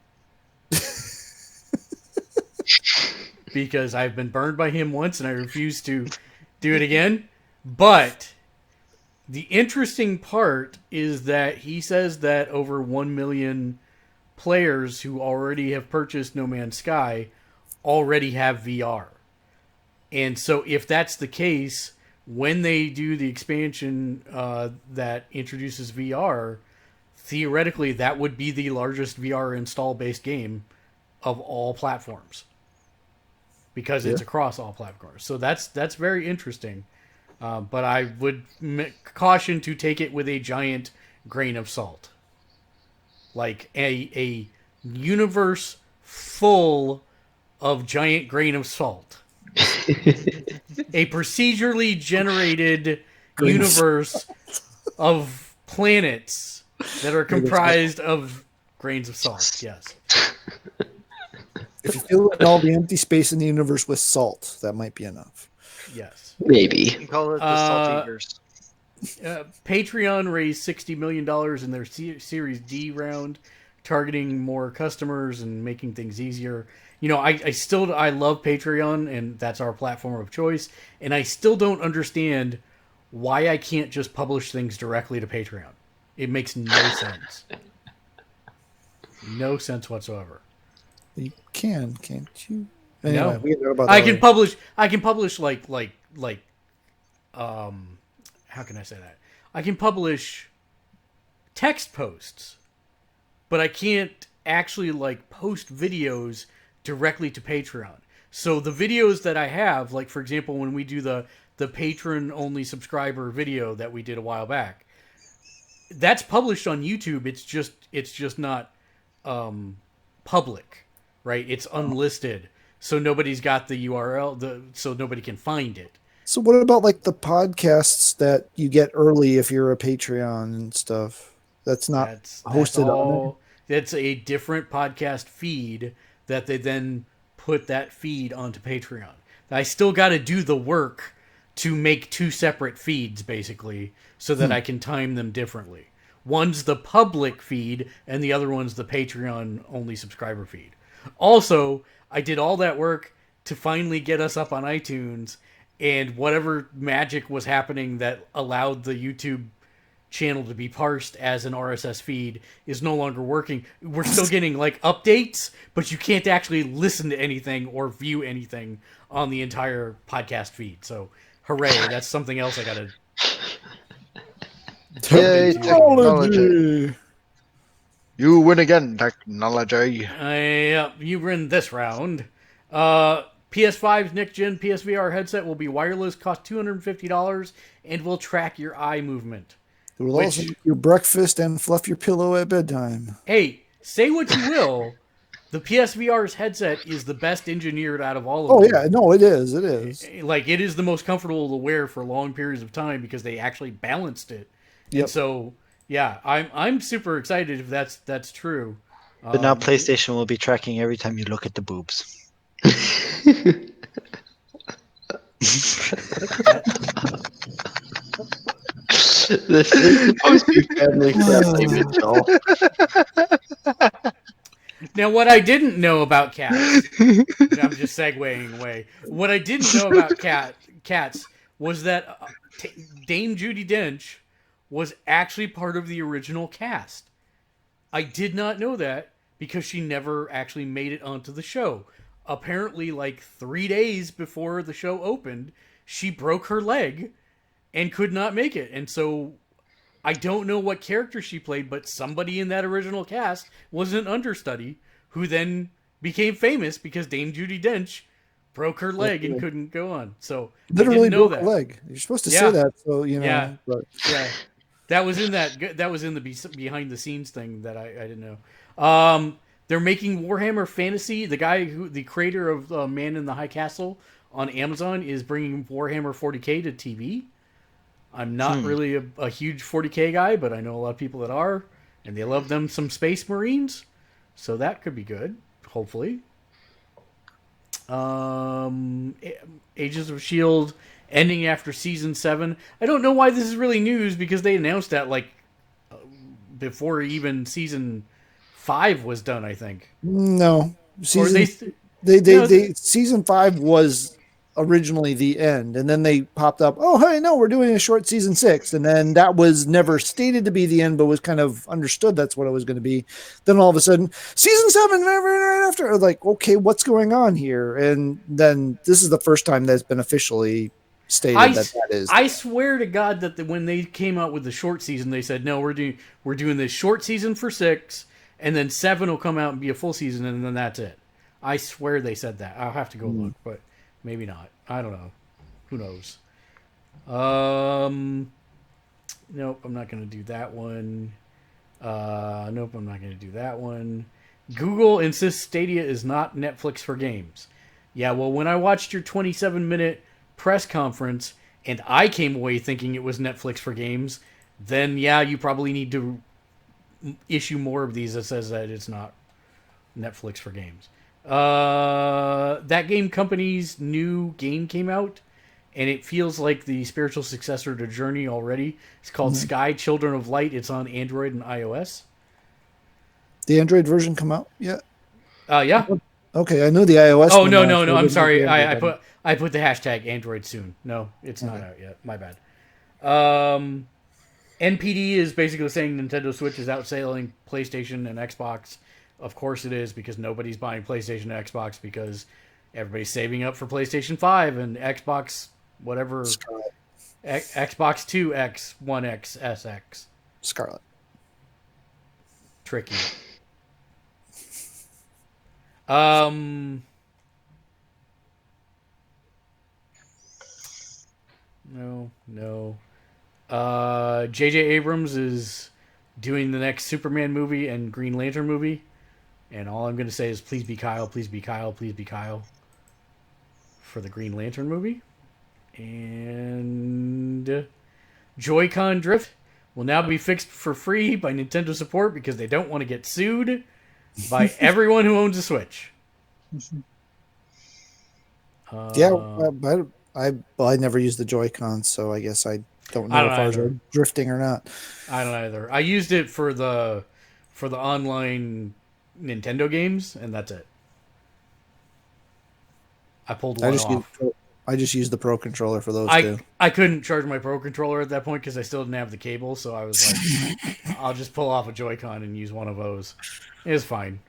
Because I've been burned by him once and I refuse to do it again. But the interesting part is that he says that over 1 million players who already have purchased No Man's Sky already have VR. And so if that's the case, when they do the expansion that introduces VR, theoretically that would be the largest VR install-based game of all platforms. Because it's across all platforms. So that's very interesting. But I would caution to take it with a giant grain of salt. Like a universe full of giant grain of salt. A procedurally generated universe of planets that are comprised of grains of salt. Yes. If you fill in all the empty space in the universe with salt, that might be enough. Yes. Maybe. You can call it the Saltverse. Patreon raised $60 million in their Series D round, targeting more customers and making things easier. You know, I love Patreon, and that's our platform of choice. And I still don't understand why I can't just publish things directly to Patreon. It makes no sense. No sense whatsoever. You can't you? Anyway, No, we can talk about I that can later. publish. I can publish like how can I say that? I can publish text posts, but I can't actually like post videos directly to Patreon. So the videos that I have, like for example, when we do the patron only subscriber video that we did a while back, that's published on YouTube. It's just not public, right? It's unlisted, so nobody's got the URL, so nobody can find it. So what about like the podcasts that you get early if you're a Patreon and stuff? That's not hosted on there. That's a different podcast feed that they then put that feed onto Patreon. I still got to do the work to make two separate feeds, basically, so that I can time them differently. One's the public feed, and the other one's the Patreon-only subscriber feed. Also, I did all that work to finally get us up on iTunes, and whatever magic was happening that allowed the YouTube channel to be parsed as an RSS feed is no longer working. We're still getting like updates, but you can't actually listen to anything or view anything on the entire podcast feed. So hooray, that's something else I gotta Yay, technology. You win again, technology. You win this round. PS5's next-gen PSVR headset will be wireless, cost $250, and will track your eye movement. It will also make you breakfast and fluff your pillow at bedtime. Hey, say what you will, the PSVR's headset is the best engineered out of all of Oh them. yeah, no, it is. It is. Like, it is the most comfortable to wear for long periods of time because they actually balanced it. Yep. And so, yeah, I'm super excited if that's true. But now PlayStation will be tracking every time you look at the boobs. This is supposed to be family friendly, Mitchell. Now, what I didn't know about cats, I'm just segueing away. What I didn't know about cats was that Dame Judi Dench was actually part of the original cast. I did not know that because she never actually made it onto the show. Apparently, like 3 days before the show opened, she broke her leg and could not make it. And so I don't know what character she played, but somebody in that original cast was an understudy who then became famous because Dame Judi Dench broke her leg and couldn't go on. So Literally I didn't know broke that. a leg. You're supposed to say that, so you know. Yeah. But. Yeah. That was in the behind the scenes thing that I didn't know. They're making Warhammer Fantasy. The creator of Man in the High Castle on Amazon is bringing Warhammer 40k to TV. I'm not really a huge 40k guy, but I know a lot of people that are, and they love them some Space Marines. So that could be good, hopefully. Agents of S.H.I.E.L.D. ending after season 7. I don't know why this is really news, because they announced that like before even season 5 was done, I think. No, Season season 5 was originally the end, and then they popped up. Oh, hey, no, we're doing a short season 6, and then that was never stated to be the end, but was kind of understood that's what it was going to be. Then all of a sudden, season 7, right after, like, okay, what's going on here? And then this is the first time that's been officially stated that is. I swear to God that when they came out with the short season, they said, no, we're doing this short season for 6, and then 7 will come out and be a full season, and then that's it. I swear they said that. I'll have to go look, but maybe not. I don't know. Who knows? Nope, I'm not going to do that one. Nope, I'm not going to do that one. Google insists Stadia is not Netflix for games. Yeah, well, when I watched your 27-minute press conference and I came away thinking it was Netflix for games, then yeah, you probably need to issue more of these that says that it's not Netflix for games. That game company's new game came out, and it feels like the spiritual successor to Journey already. It's called Sky Children of Light. It's on Android and iOS. The Android version come out yet? Yeah. Okay, I knew the iOS. Oh no, I'm sorry. I put the hashtag Android soon. No, it's not out yet. My bad. NPD is basically saying Nintendo Switch is outselling PlayStation and Xbox. Of course it is, because nobody's buying PlayStation and Xbox because everybody's saving up for PlayStation 5 and Xbox whatever. Xbox 2X, 1X, SX. Scarlet. Tricky. No. J.J. Abrams is doing the next Superman movie and Green Lantern movie. And all I'm going to say is please be Kyle, please be Kyle, please be Kyle for the Green Lantern movie. And Joy-Con drift will now be fixed for free by Nintendo support because they don't want to get sued by everyone who owns a Switch. I never used the Joy-Con, so I guess I don't know if ours are drifting or not. I don't either. I used it for the online Nintendo games, and that's it. I pulled one off. I just used the Pro Controller for those two. I couldn't charge my Pro Controller at that point because I still didn't have the cable, so I was like, I'll just pull off a Joy-Con and use one of those. It's fine.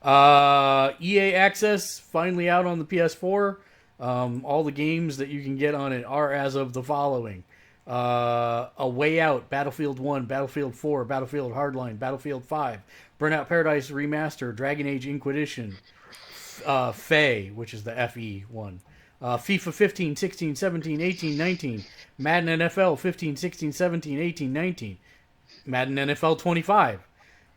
EA Access finally out on the PS4. All the games that you can get on it are as of the following. A Way Out, Battlefield 1, Battlefield 4, Battlefield Hardline, Battlefield 5, Burnout Paradise Remaster, Dragon Age Inquisition, FE, which is the FE one, FIFA 15, 16, 17, 18, 19, Madden NFL 15, 16, 17, 18, 19, Madden NFL 25,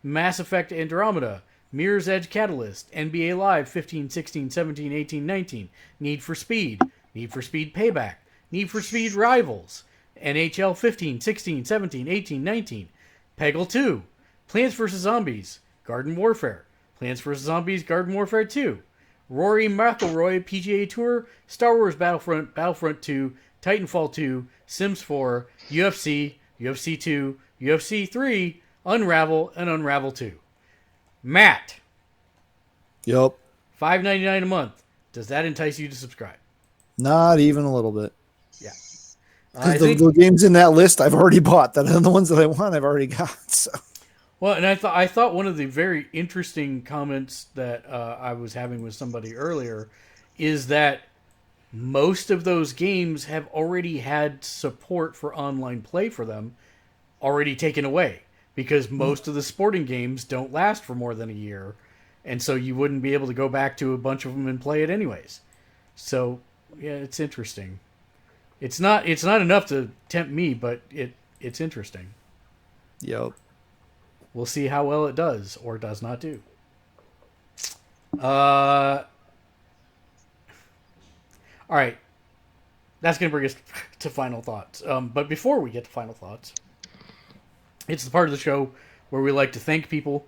Mass Effect Andromeda, Mirror's Edge Catalyst, NBA Live 15, 16, 17, 18, 19, Need for Speed Payback, Need for Speed Rivals, NHL 15, 16, 17, 18, 19, Peggle 2, Plants vs. Zombies, Garden Warfare, Plants vs. Zombies, Garden Warfare 2, Rory McIlroy PGA Tour, Star Wars Battlefront, Battlefront 2, Titanfall 2, Sims 4, UFC, UFC 2, UFC 3, Unravel, and Unravel 2. Matt. Yep. $5.99 a month. Does that entice you to subscribe? Not even a little bit. Yeah. The games in that list I've already bought. That are the ones that I want. I've already got. So. Well, and I thought one of the very interesting comments that I was having with somebody earlier is that most of those games have already had support for online play for them already taken away, because most of the sporting games don't last for more than a year, and so you wouldn't be able to go back to a bunch of them and play it anyways. So yeah, it's interesting. It's not enough to tempt me, but it's interesting. Yep. We'll see how well it does or does not do. All right. That's going to bring us to final thoughts. But before we get to final thoughts, it's the part of the show where we like to thank people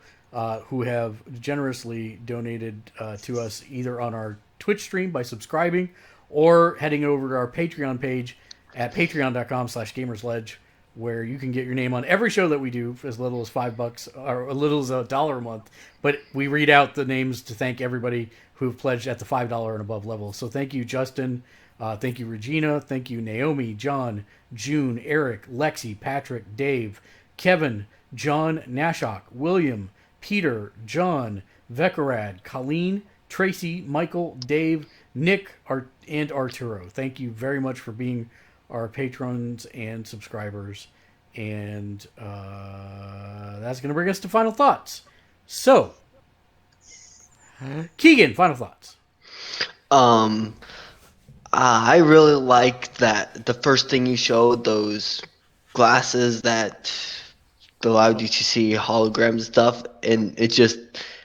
who have generously donated to us either on our Twitch stream by subscribing or heading over to our Patreon page at patreon.com/gamersledge, where you can get your name on every show that we do for as little as $5 or as little as $1 a month. But we read out the names to thank everybody who've pledged at the $5 and above level. So thank you, Justin. Thank you, Regina. Thank you, Naomi, John, June, Eric, Lexi, Patrick, Dave, Kevin, John Nashok, William, Peter, John, Vekarad, Colleen, Tracy, Michael, Dave, Nick, and Arturo. Thank you very much for being our patrons and subscribers. And that's going to bring us to final thoughts. So, Keegan, final thoughts. I really like that the first thing you showed, those glasses that allowed you to see holograms and stuff, and it's just,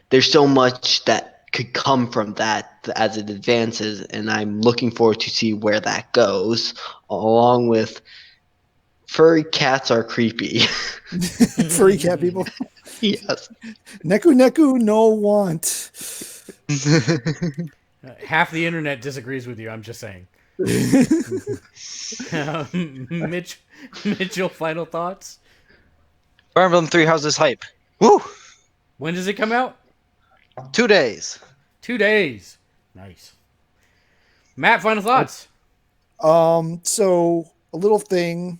there's so much that could come from that as it advances, and I'm looking forward to see where that goes, along with furry cats are creepy. Furry cat people? Yes. Neku no want. Half the internet disagrees with you, I'm just saying. Mitchell, final thoughts? Fire Emblem 3 Houses hype. Woo! When does it come out? 2 days. 2 days. Nice. Matt, final thoughts? So a little thing.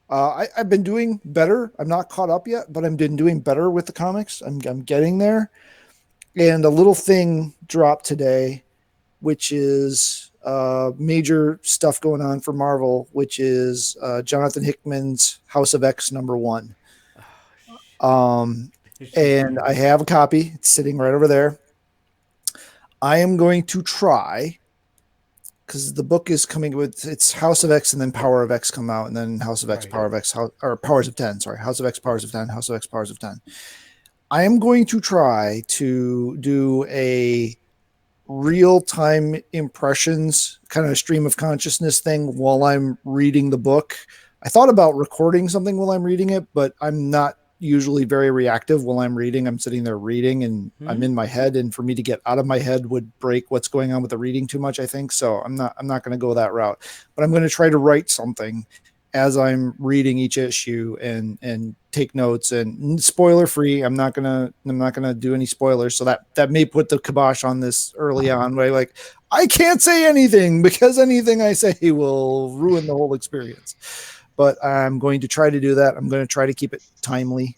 I've been doing better. I'm not caught up yet, but I've been doing better with the comics. I'm getting there. And a little thing dropped today, which is major stuff going on for Marvel, which is Jonathan Hickman's House of X #1. And I have a copy. It's sitting right over there. I am going to try, because the book is coming with, it's House of X and then Power of X come out, and then House of X, Power of X, or Powers of 10, sorry. House of X, Powers of 10, House of X, Powers of 10. I am going to try to do a real-time impressions, kind of a stream of consciousness thing while I'm reading the book. I thought about recording something while I'm reading it, but I'm not usually very reactive while I'm reading. I'm sitting there reading and I'm in my head, and for me to get out of my head would break what's going on with the reading too much, I think. So I'm not going to go that route, but I'm going to try to write something as I'm reading each issue and take notes, and spoiler free. I'm not gonna do any spoilers. So that may put the kibosh on this early on, where like I can't say anything because anything I say will ruin the whole experience. But I'm going to try to do that. I'm going to try to keep it timely.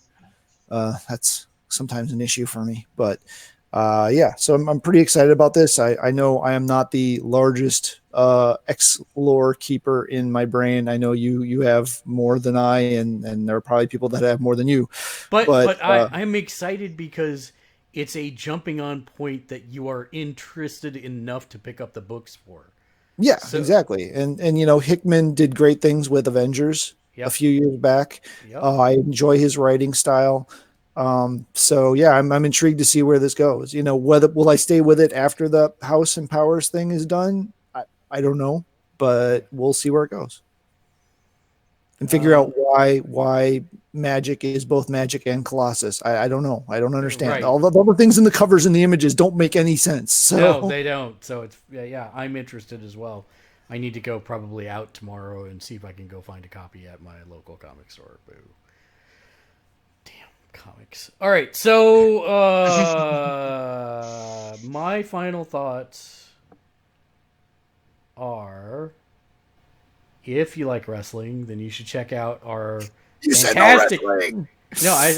That's sometimes an issue for me, but yeah. So I'm pretty excited about this. I know I am not the largest X lore keeper in my brain. I know you have more than I, and there are probably people that have more than you. But I'm excited because it's a jumping on point that you are interested enough to pick up the books for. Yeah, exactly. And Hickman did great things with Avengers a few years back. Yep. I enjoy his writing style. So yeah, I'm intrigued to see where this goes. Whether will I stay with it after the House and Powers thing is done? I don't know, but we'll see where it goes. And figure out why magic is both magic and Colossus. I don't know. I don't understand. Right. All the things in the covers and the images don't make any sense. So. No, they don't. So it's yeah, I'm interested as well. I need to go probably out tomorrow and see if I can go find a copy at my local comic store. Boo. Damn comics. All right, so my final thoughts are: if you like wrestling, then you should check out our fantastic,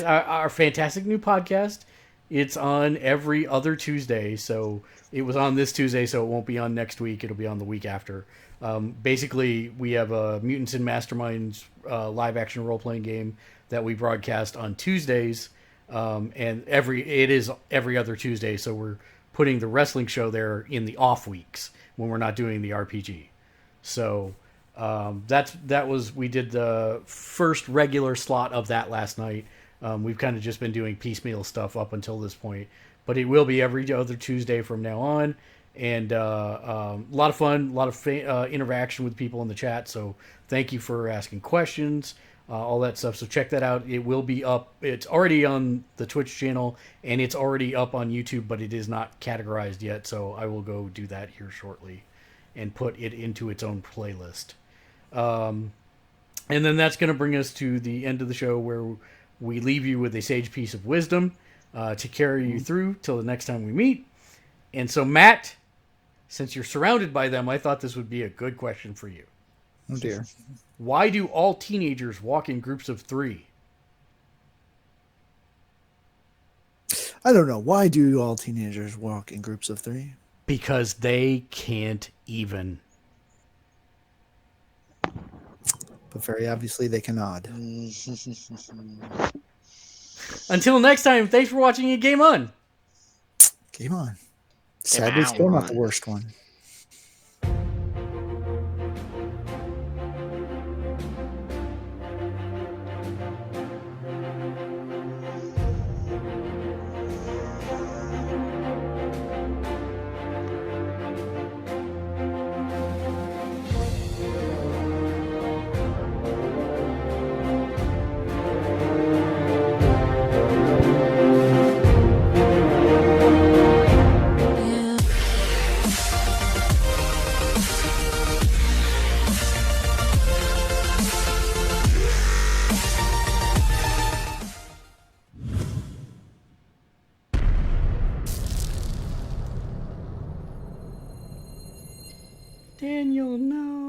our fantastic new podcast. It's on every other Tuesday. So it was on this Tuesday, so it won't be on next week. It'll be on the week after. Basically, we have a Mutants and Masterminds live action role playing game that we broadcast on Tuesdays, and it is every other Tuesday. So we're putting the wrestling show there in the off weeks when we're not doing the RPG. So we did the first regular slot of that last night. We've kind of just been doing piecemeal stuff up until this point, but it will be every other Tuesday from now on. And a lot of fun, a lot of interaction with people in the chat. So thank you for asking questions, all that stuff. So check that out. It will be up. It's already on the Twitch channel, and it's already up on YouTube, but it is not categorized yet. So I will go do that here shortly. and put it into its own playlist. And then that's going to bring us to the end of the show, where we leave you with a sage piece of wisdom to carry you through till the next time we meet. And so, Matt, since you're surrounded by them, I thought this would be a good question for you. Oh, dear. Why do all teenagers walk in groups of 3? I don't know. Why do all teenagers walk in groups of 3? Because they can't even. But very obviously they can nod. Until next time, thanks for watching and game on. Game on. Sadly, still not the worst one. Daniel, no.